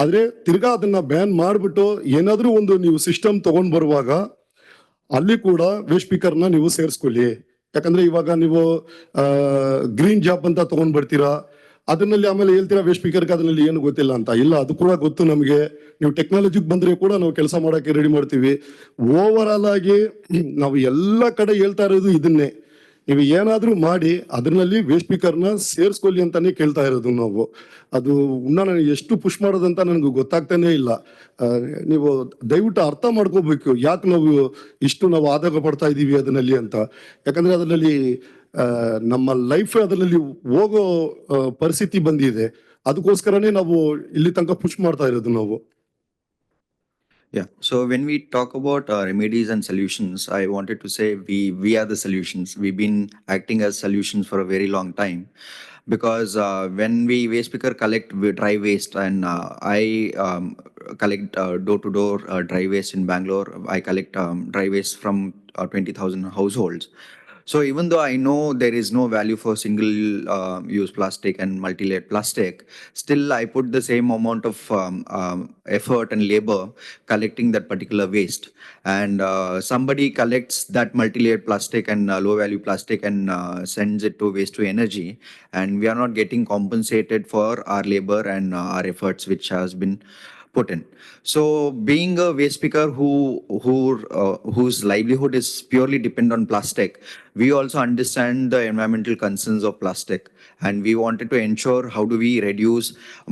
ಆದರೆ ತಿರ್ಗಾ ಅದನ್ನ ಬ್ಯಾನ್ ಮಾಡಿಬಿಟ್ಟು ಏನಾದರೂ ಒಂದು ನೀವು ಸಿಸ್ಟಮ್ ತಗೊಂಡು ಬರುವಾಗ ಅಲ್ಲಿ ಕೂಡ ವೇಸ್ಟ್ ಸ್ಪೀಕರ್ನ ನೀವು ಸೇರಿಸ್ಕೊಳ್ಳಿ. ಯಾಕಂದ್ರೆ ಇವಾಗ ನೀವು ಗ್ರೀನ್ ಜಾಬ್ ಅಂತ ತಗೊಂಡ್ ಬರ್ತೀರಾ, ಅದನ್ನಲ್ಲಿ ಆಮೇಲೆ ಹೇಳ್ತೀರಾ ವೇಸ್ಟ್ ಸ್ಪೀಕರ್ಗೆ ಅದರಲ್ಲಿ ಏನು ಗೊತ್ತಿಲ್ಲ ಅಂತ. ಇಲ್ಲ, ಅದು ಕೂಡ ಗೊತ್ತು ನಮಗೆ. ನೀವು ಟೆಕ್ನಾಲಜಿಗೆ ಬಂದ್ರೆ ಕೂಡ ನಾವು ಕೆಲಸ ಮಾಡೋಕ್ಕೆ ರೆಡಿ ಮಾಡ್ತೀವಿ. ಓವರ್ ಆಲ್ ಆಗಿ ನಾವು ಎಲ್ಲ ಕಡೆ ಹೇಳ್ತಾ ಇರೋದು ಇದನ್ನೇ, ನೀವು ಏನಾದರೂ ಮಾಡಿ ಅದರಲ್ಲಿ ವೇಸ್ಟ್ ಸ್ಪೀಕರ್ನ ಸೇರಿಸ್ಕೊಳ್ಳಿ ಅಂತಾನೆ ಕೇಳ್ತಾ ಇರೋದು ನಾವು. ಅದು ನಾನು ಎಷ್ಟು ಪುಷ್ ಮಾಡೋದಂತ ನನಗೆ ಗೊತ್ತಾಗ್ತಾನೆ ಇಲ್ಲ. ನೀವು ದಯವಿಟ್ಟು ಅರ್ಥ ಮಾಡ್ಕೋಬೇಕು, ಯಾಕೆ ನಾವು ಇಷ್ಟು ಆತಂಕ ಪಡ್ತಾ ಇದ್ದೀವಿ ಅದರಲ್ಲಿ ಅಂತ. ಯಾಕಂದ್ರೆ ಅದರಲ್ಲಿ ನಮ್ಮ ಲೈಫ್ ಅದರಲ್ಲಿ ಹೋಗೋ ಪರಿಸ್ಥಿತಿ ಬಂದಿದೆ. ಅದಕ್ಕೋಸ್ಕರನೇ ನಾವು ಇಲ್ಲಿ ತನಕ ಪುಷ್ ಮಾಡ್ತಾ ಇರೋದು ನಾವು. Yeah. So when we talk about remedies and solutions, I wanted to say we are the solutions. We've been acting as solutions for a very long time, because when we waste picker collect dry waste, and I collect door to door dry waste in Bangalore. I collect dry waste from 20,000 households. So even though I know there is no value for single use plastic and multi-layered plastic, still I put the same amount of effort and labor collecting that particular waste. And somebody collects that multi-layered plastic and low value plastic and sends it to waste to energy, and we are not getting compensated for our labor and our efforts which has been put in. So being a waste picker whose livelihood is purely dependent on plastic, we also understand the environmental concerns of plastic, and we wanted to ensure how do we reduce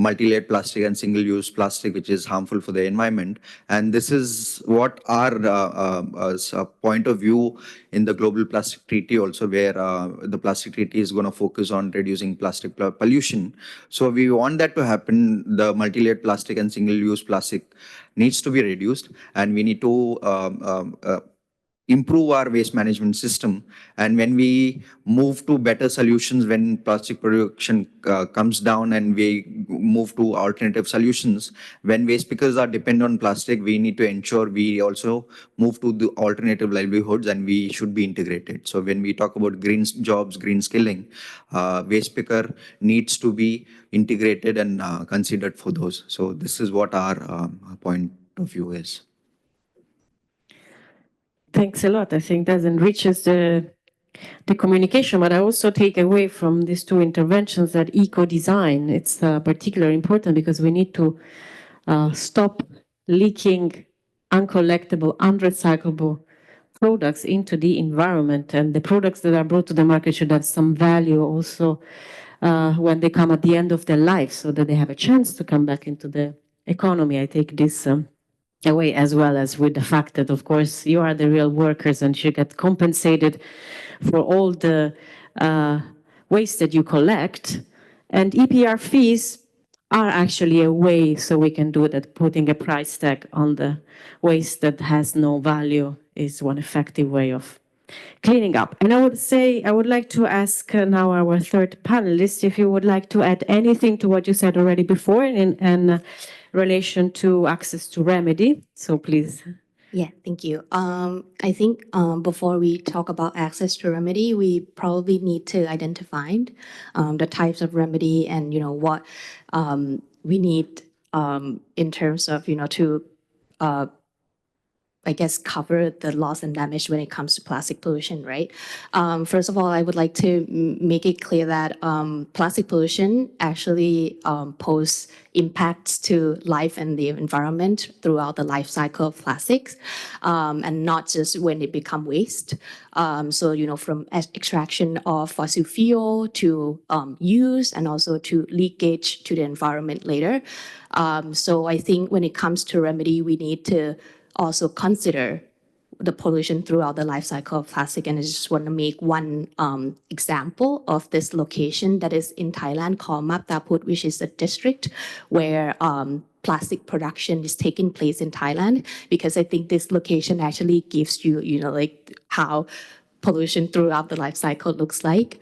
multi-layered plastic and single-use plastic, which is harmful for the environment. And this is what our point of view in the Global Plastic Treaty also, where the Plastic Treaty is going to focus on reducing plastic pollution. So we want that to happen. The multi-layered plastic and single-use plastic needs to be reduced, and we need to improve our waste management system. And when we move to better solutions, when plastic production comes down and we move to alternative solutions, when waste pickers are dependent on plastic, we need to ensure we also move to the alternative livelihoods, and we should be integrated. So when we talk about green jobs, green skilling, waste picker needs to be integrated and considered for those. So this is what our point of view is. Thanks a lot. I think that enriches the communication, but I also take away from these two interventions that eco-design, it's particularly important because we need to stop leaking uncollectible, unrecyclable products into the environment, and the products that are brought to the market should have some value also when they come at the end of their life, so that they have a chance to come back into the economy. I take this away, as well as with the fact that, of course, you are the real workers and you get compensated for all the waste that you collect. And EPR fees are actually a way so we can do that. Putting a price tag on the waste that has no value is one effective way of cleaning up. And I would like to ask now our third panelist if you would like to add anything to what you said already before in relation to access to remedy. So please. Yeah, thank you. I think before we talk about access to remedy, we probably need to identify the types of remedy and what we need in terms of to I guess, cover the loss and damage when it comes to plastic pollution, right? First of all, I would like to make it clear that plastic pollution actually pose impacts to life and the environment throughout the life cycle of plastics, and not just when it become waste. So, from extraction of fossil fuel to use and also to leakage to the environment later. So I think when it comes to remedy, we need to also consider the pollution throughout the life cycle of plastic. And I just want to make one example of this location that is in Thailand called Map Ta Phut, which is a district where plastic production is taking place in Thailand, because I think this location actually gives you, like how pollution throughout the life cycle looks like.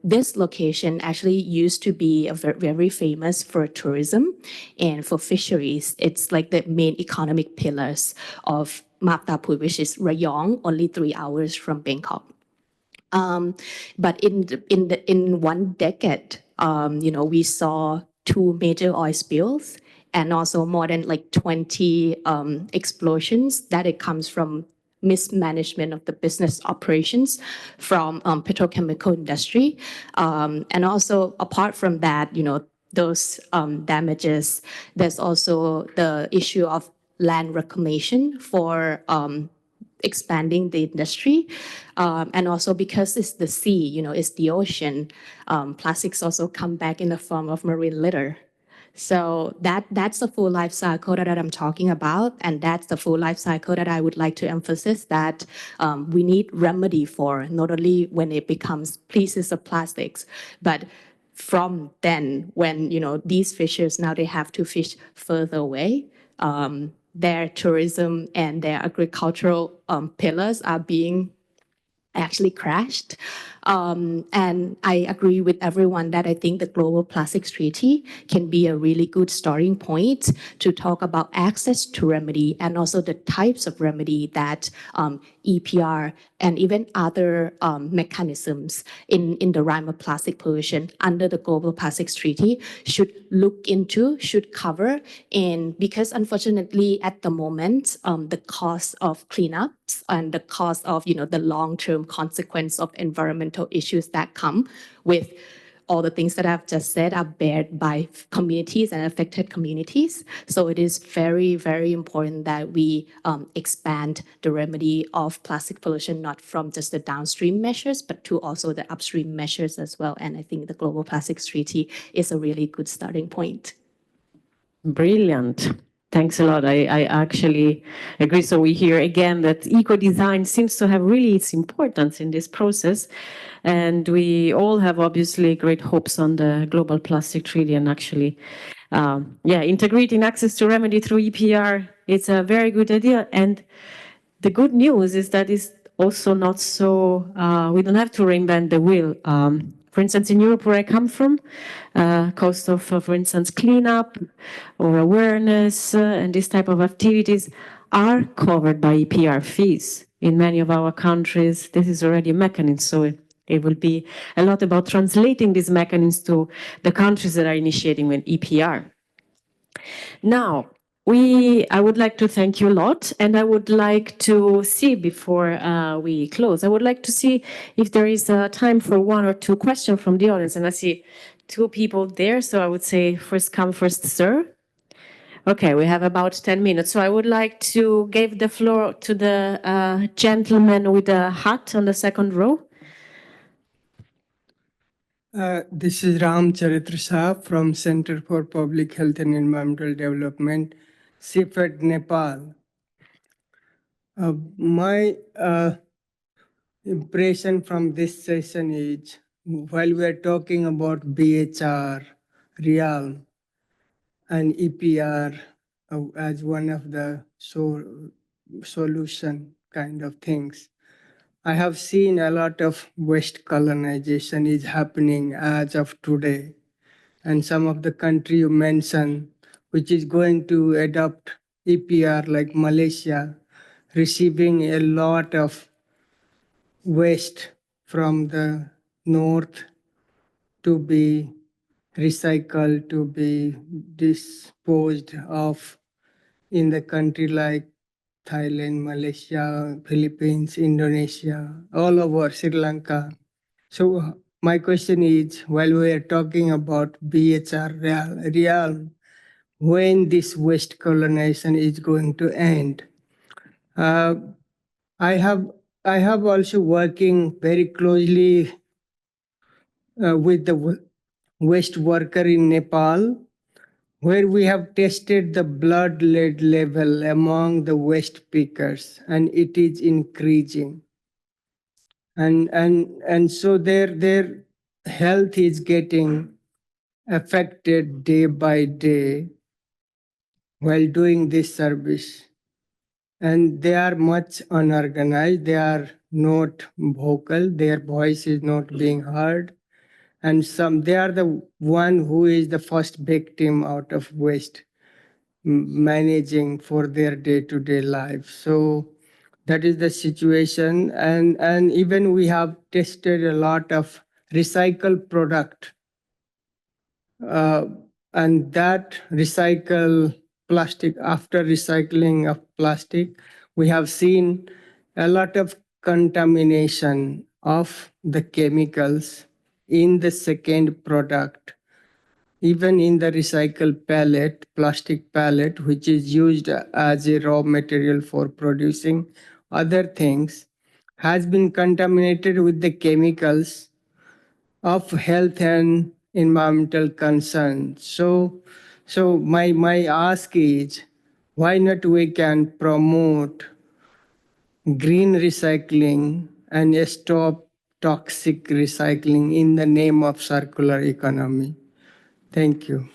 This location actually used to be very famous for tourism and for fisheries. It's like the main economic pillars of Map Ta Phut, which is Rayong, only 3 hours from Bangkok. But in one decade, we saw 2 major oil spills and also more than like 20 explosions that it comes from mismanagement of the business operations from petrochemical industry. And also apart from that, those damages, there's also the issue of land reclamation for expanding the industry. And also because it's the sea, it's the ocean, plastics also come back in the form of marine litter. So that's the full life cycle that I'm talking about. And that's the full life cycle that I would like to emphasize that we need remedy for, not only when it becomes pieces of plastics, but from then when, these fishers, now they have to fish further away. Their tourism and their agricultural pillars are being actually crashed. And I agree with everyone that I think the Global Plastics Treaty can be a really good starting point to talk about access to remedy and also the types of remedy that EPR and even other mechanisms in the realm of plastic pollution under the Global Plastics Treaty should look into, should cover. And because unfortunately at the moment, the cost of cleanups and the cost of the long-term consequence of environmental issues that come with all the things that I've just said are bared by communities and affected communities. So it is very, very important that we expand the remedy of plastic pollution, not from just the downstream measures, but to also the upstream measures as well. And I think the Global Plastics Treaty is a really good starting point. Brilliant. Thanks a lot. I actually agree. So we hear again that eco-design seems to have really its importance in this process. And we all have obviously great hopes on the Global Plastic Treaty, and actually, integrating access to remedy through EPR, it's a very good idea. And the good news is that it's also not so, we don't have to reinvent the wheel. For instance, in Europe, where I come from, cost of, for instance, cleanup or awareness and this type of activities are covered by EPR fees. In many of our countries, this is already a mechanism. So it will be a lot about translating these mechanisms to the countries that are initiating with EPR. Now, I would like to thank you a lot, and I would like to see before we close, I would like to see if there is time for one or two questions from the audience, and I see two people there, so I would say first come, first serve. Okay, we have about 10 minutes, so I would like to give the floor to the gentleman with the hat on the second row. This is Ram Charitra Shah from Center for Public Health and Environmental Development, CFED, Nepal. My impression from this session is, while we are talking about BHR, REAL, and EPR as one of the solution kind of things, I have seen a lot of West colonization is happening as of today. And some of the country you mentioned, which is going to adopt EPR like Malaysia, receiving a lot of waste from the north to be recycled, to be disposed of in the country like Thailand, Malaysia, Philippines, Indonesia, all over Sri Lanka. So my question is, while we are talking about BHR real, when this West colonization is going to end? I have also working very closely with the West worker in Nepal, where we have tested the blood lead level among the waste pickers, and it is increasing. And so their health is getting affected day by day while doing this service. And they are much unorganized, they are not vocal, their voice is not being heard. And they are the one who is the first victim out of waste managing for their day-to-day life. So that is the situation. And even we have tested a lot of recycled product. And that recycle plastic, after recycling of plastic, we have seen a lot of contamination of the chemicals in the second product. Even in the recycled pellet, plastic pellet, which is used as a raw material for producing other things, has been contaminated with the chemicals of health and environmental concern. So my ask is, why not we can promote green recycling and stop toxic recycling in the name of circular economy? Thank you.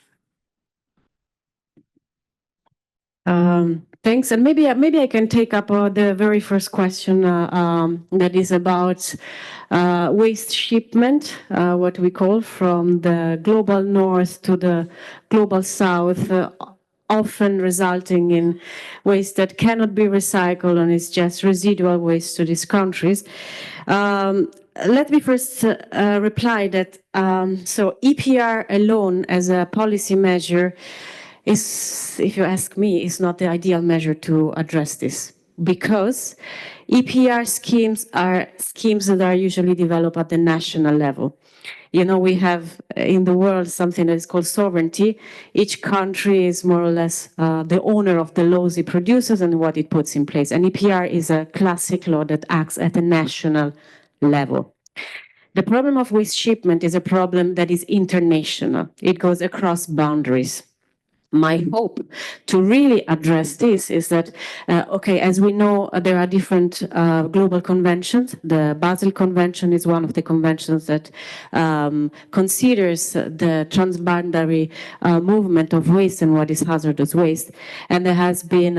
Thanks, and maybe I can take up the very first question that is about waste shipment, what we call from the global north to the global south, often resulting in waste that cannot be recycled and is just residual waste to these countries. Let me first reply that so EPR alone as a policy measure is, if you ask me, is not the ideal measure to address this, because EPR schemes are schemes that are usually developed at the national level. You know, we have in the world something that is called sovereignty. Each country is more or less the owner of the laws it produces and what it puts in place. And EPR is a classic law that acts at a national level. The problem of waste shipment is a problem that is international. It goes across boundaries. My hope to really address this is that, okay, as we know, there are different global conventions. The Basel Convention is one of the conventions that considers the transboundary movement of waste and what is hazardous waste. And there has been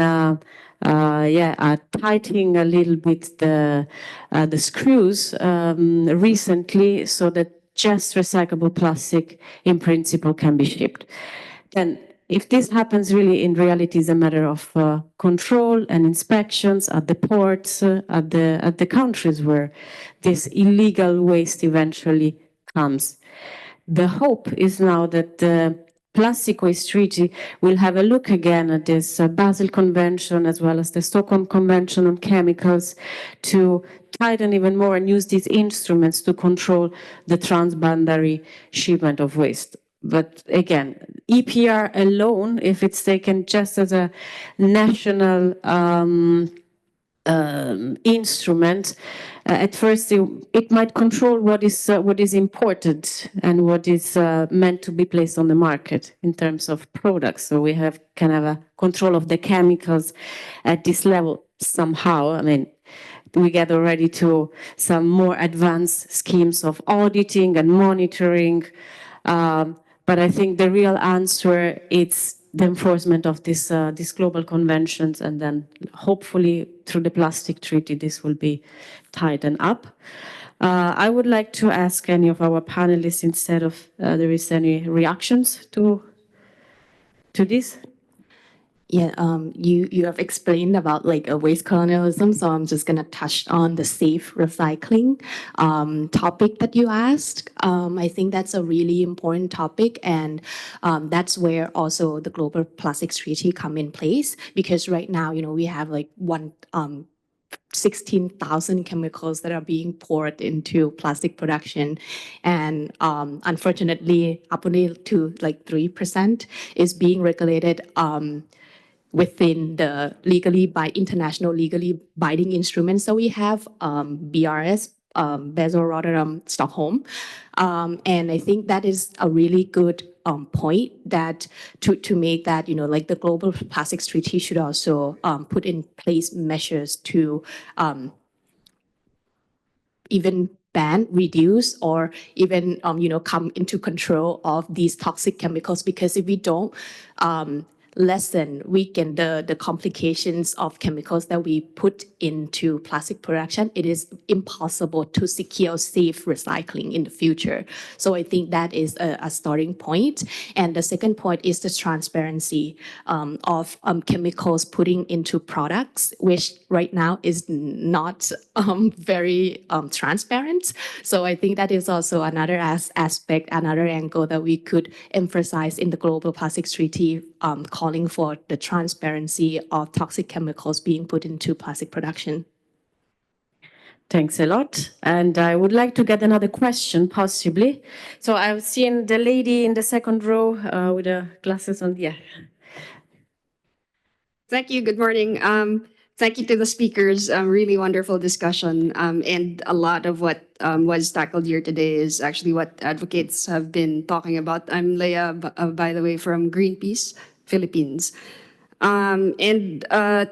tightening a little bit the screws recently so that just recyclable plastic in principle can be shipped. Then if this happens really in reality is a matter of control and inspections at the ports, at the countries where this illegal waste eventually comes. The hope is now that the Plastic Waste Treaty will have a look again at this Basel Convention as well as the Stockholm Convention on Chemicals to tighten even more and use these instruments to control the transboundary shipment of waste. But again, EPR alone, if it's taken just as a national instrument, at first it might control what is imported and what is meant to be placed on the market in terms of products. So we have kind of a control of the chemicals at this level somehow. I mean, we get already to some more advanced schemes of auditing and monitoring. But I think the real answer is the enforcement of these global conventions, and then hopefully through the plastic treaty this will be tightened up. I would like to ask any of our panelists instead of there is any reactions to this. Yeah, you have explained about like a waste colonialism, so I'm just gonna touch on the safe recycling topic that you asked. I think that's a really important topic, and that's where also the Global Plastics Treaty come in place, because right now, you know, we have like 16,000 chemicals that are being poured into plastic production, and unfortunately, up only to like 3% is being regulated within the international legally binding instruments. So we have BRS, Basel, Rotterdam, Stockholm. And I think that is a really good point that to make that, you know, like the Global Plastics Treaty should also put in place measures to even ban, reduce, or even, you know, come into control of these toxic chemicals. Because if we don't lessen, weaken the complications of chemicals that we put into plastic production, it is impossible to secure safe recycling in the future. So I think that is a starting point. And the second point is the transparency of chemicals putting into products, which right now is not very transparent. So I think that is also another aspect, another angle that we could emphasize in the Global Plastics Treaty, calling for the transparency of toxic chemicals being put into plastic production. Thanks a lot. And I would like to get another question, possibly. So I've seen the lady in the second row with the glasses on. Yeah. Thank you. Good morning. Thank you to the speakers. Really wonderful discussion. And a lot of what was tackled here today is actually what advocates have been talking about. I'm Leah, by the way, from Greenpeace, Philippines. The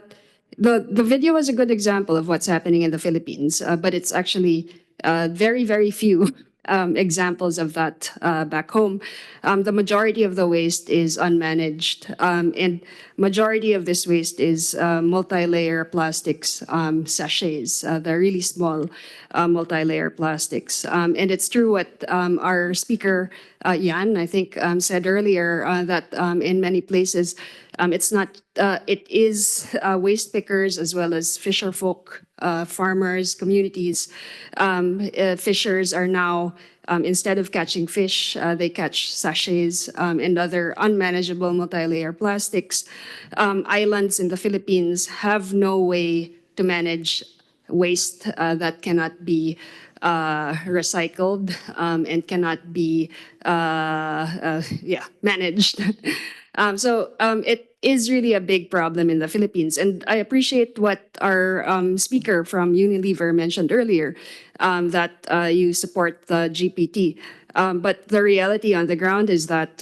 video was a good example of what's happening in the Philippines, but it's actually very, very few examples of that back home. The majority of the waste is unmanaged, and majority of this waste is multi-layer plastics, sachets, the really small multi-layer plastics. And it's true what our speaker, Jan, I think, said earlier, that in many places, it's not, it is waste pickers as well as fisher folk, farmers, communities. Fishers are now, instead of catching fish, they catch sachets and other unmanageable multi-layer plastics. Islands in the Philippines have no way to manage waste that cannot be recycled and cannot be managed. So it is really a big problem in the Philippines. And I appreciate what our speaker from Unilever mentioned earlier, that you support the GPT. But the reality on the ground is that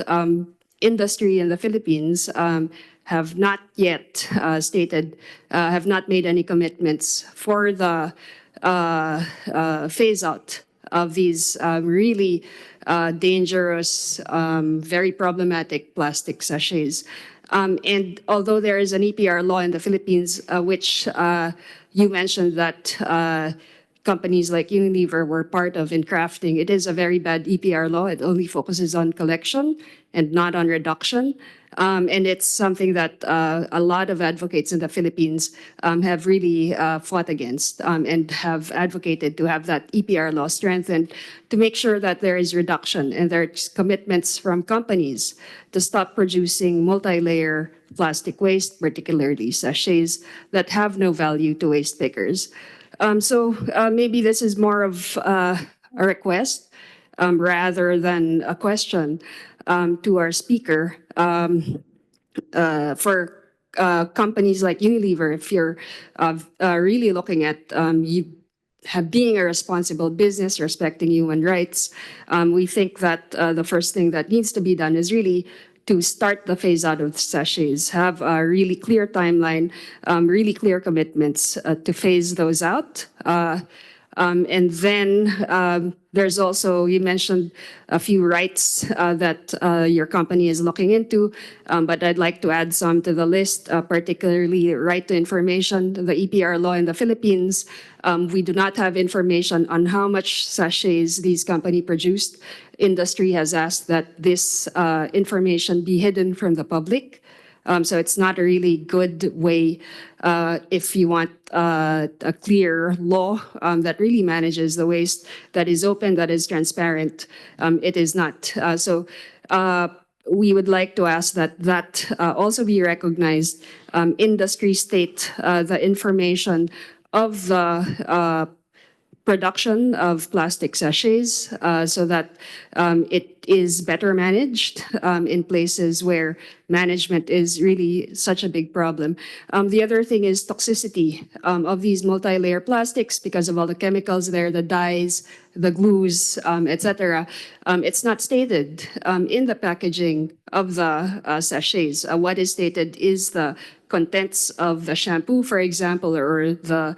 industry in the Philippines have not yet have not made any commitments for the phase out of these really dangerous, very problematic plastic sachets. And although there is an EPR law in the Philippines, which you mentioned that companies like Unilever were part of in crafting, it is a very bad EPR law. It only focuses on collection and not on reduction. And it's something that a lot of advocates in the Philippines have really fought against and have advocated to have that EPR law strengthened to make sure that there is reduction and there's commitments from companies to stop producing multi-layer plastic waste, particularly sachets that have no value to waste pickers. So maybe this is more of a request rather than a question to our speaker for companies like Unilever. If you're really looking at being a responsible business, respecting human rights, we think that the first thing that needs to be done is really to start the phase out of sachets, have a really clear timeline, really clear commitments to phase those out. And then there's also, you mentioned a few rights that your company is looking into, but I'd like to add some to the list, particularly right to information, the EPR law in the Philippines. We do not have information on how much sachets these companies produced. Industry has asked that this information be hidden from the public. So it's not a really good way if you want a clear law that really manages the waste, that is open, that is transparent. It is not. So we would like to ask that that also be recognized. Industry state the information of the production of plastic sachets so that it is better managed in places where management is really such a big problem. The other thing is toxicity of these multi-layer plastics because of all the chemicals there, the dyes, the glues, etc. It's not stated in the packaging of the sachets. What is stated is the contents of the shampoo, for example, or the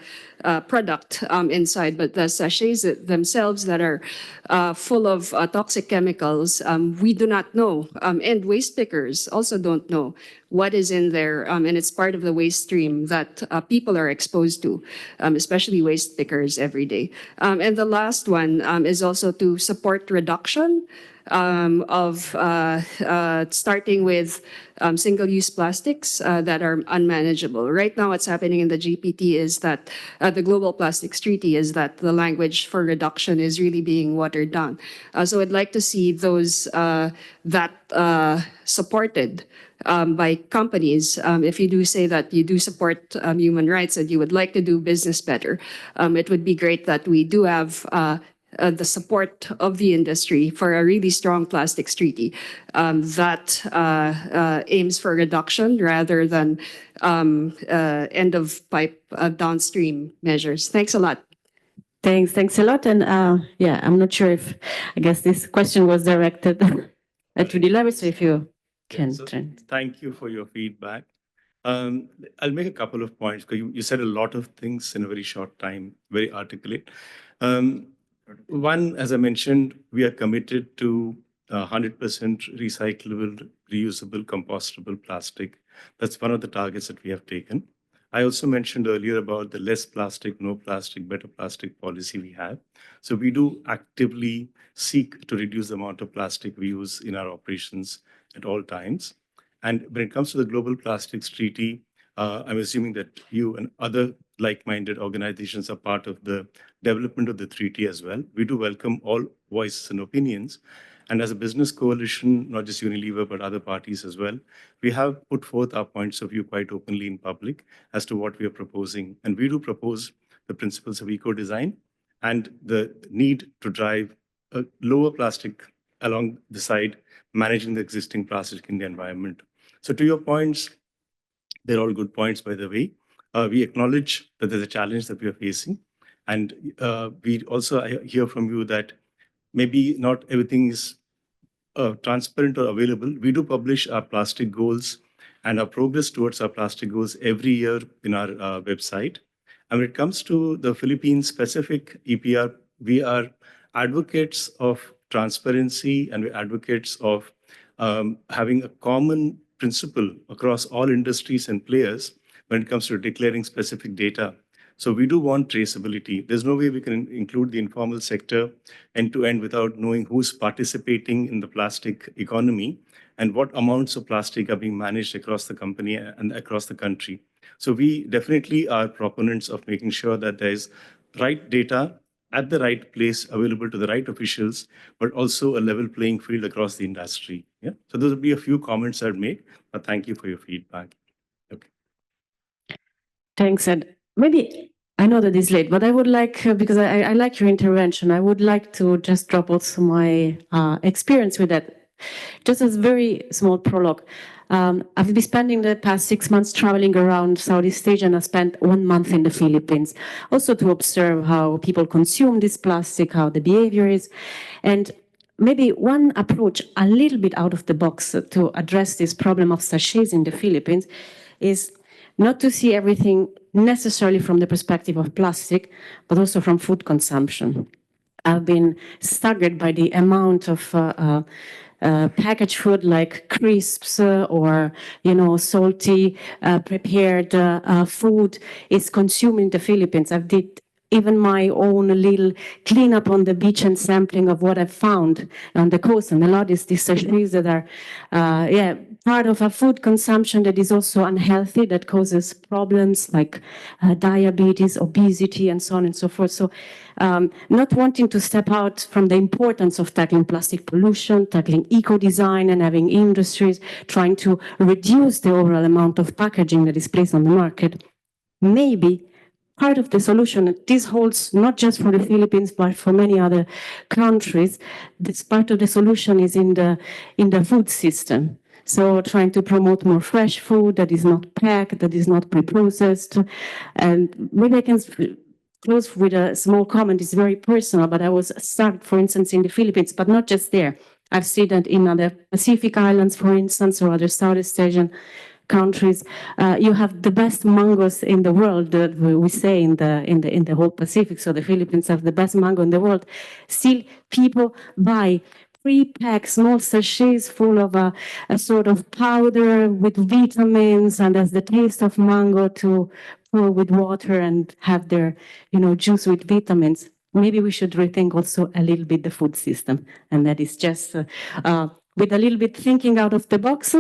product inside, but the sachets themselves that are full of toxic chemicals, we do not know, and waste pickers also don't know what is in there, and it's part of the waste stream that people are exposed to, especially waste pickers every day. And the last one is also to support reduction of starting with single-use plastics that are unmanageable. Right now, what's happening in the GPT is that the Global Plastics Treaty is that the language for reduction is really being watered down. So I'd like to see those that supported by companies. If you do say that you do support human rights and you would like to do business better, it would be great that we do have the support of the industry for a really strong plastics treaty that aims for reduction rather than end of pipe downstream measures. Thanks a lot. Thanks a lot. And yeah, I'm not sure if, I guess this question was directed to the lab, so if you can. So thank you for your feedback. I'll make a couple of points because you said a lot of things in a very short time, very articulate. One, as I mentioned, we are committed to 100% recyclable, reusable, compostable plastic. That's one of the targets that we have taken. I also mentioned earlier about the less plastic, no plastic, better plastic policy we have. So we do actively seek to reduce the amount of plastic we use in our operations at all times. And when it comes to the Global Plastics Treaty, I'm assuming that you and other like-minded organizations are part of the development of the treaty as well. We do welcome all voices and opinions. And as a business coalition, not just Unilever, but other parties as well, we have put forth our points of view quite openly in public as to what we are proposing. And we do propose the principles of eco-design and the need to drive a lower plastic along the side, managing the existing plastic in the environment. So to your points, they're all good points, by the way. We acknowledge that there's a challenge that we are facing. And we also hear from you that maybe not everything is transparent or available. We do publish our plastic goals and our progress towards our plastic goals every year in our website. And when it comes to the Philippines specific EPR, we are advocates of transparency, and we're advocates of having a common principle across all industries and players when it comes to declaring specific data. So we do want traceability. There's no way we can include the informal sector end to end without knowing who's participating in the plastic economy and what amounts of plastic are being managed across the company and across the country. So we definitely are proponents of making sure that there's right data at the right place available to the right officials, but also a level playing field across the industry. Yeah. So those would be a few comments I'd make, but thank you for your feedback. Okay. Thanks, Ed. Maybe I know that it's late, but I would like, because I like your intervention, I would like to just drop also my experience with that. Just as very small prologue. I've been spending the past 6 months traveling around Southeast Asia, and I spent 1 month in the Philippines, also to observe how people consume this plastic, how the behavior is. And maybe one approach a little bit out of the box to address this problem of sachets in the Philippines is not to see everything necessarily from the perspective of plastic, but also from food consumption. I've been staggered by the amount of packaged food like crisps or, salty prepared food is consumed in the Philippines. I've did even my own little cleanup on the beach and sampling of what I've found on the coast. And a lot is these sachets that are, part of a food consumption that is also unhealthy, that causes problems like diabetes, obesity, and so on and so forth. So not wanting to step out from the importance of tackling plastic pollution, tackling eco-design, and having industries trying to reduce the overall amount of packaging that is placed on the market, maybe part of the solution, this holds not just for the Philippines, but for many other countries, this part of the solution is in the food system. So trying to promote more fresh food that is not packed, that is not pre-processed. And maybe I can close with a small comment. It's very personal, but I was stuck, for instance, in the Philippines, but not just there. I've seen that in other Pacific islands, for instance, or other Southeast Asian countries. You have the best mangoes in the world, we say in the whole Pacific. So the Philippines have the best mango in the world. Still, people buy pre-packed small sachets full of a sort of powder with vitamins, and as the taste of mango to pour with water and have their, juice with vitamins. Maybe we should rethink also a little bit the food system, and that is just with a little bit thinking out of the box.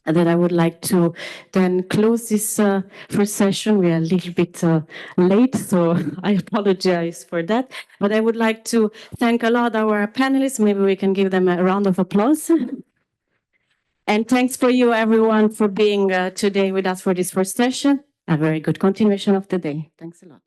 That I would like to then close this first session. We are a little bit late, so I apologize for that. But I would like to thank a lot our panelists. Maybe we can give them a round of applause. And thanks for you, everyone, for being today with us for this first session. A very good continuation of the day. Thanks a lot.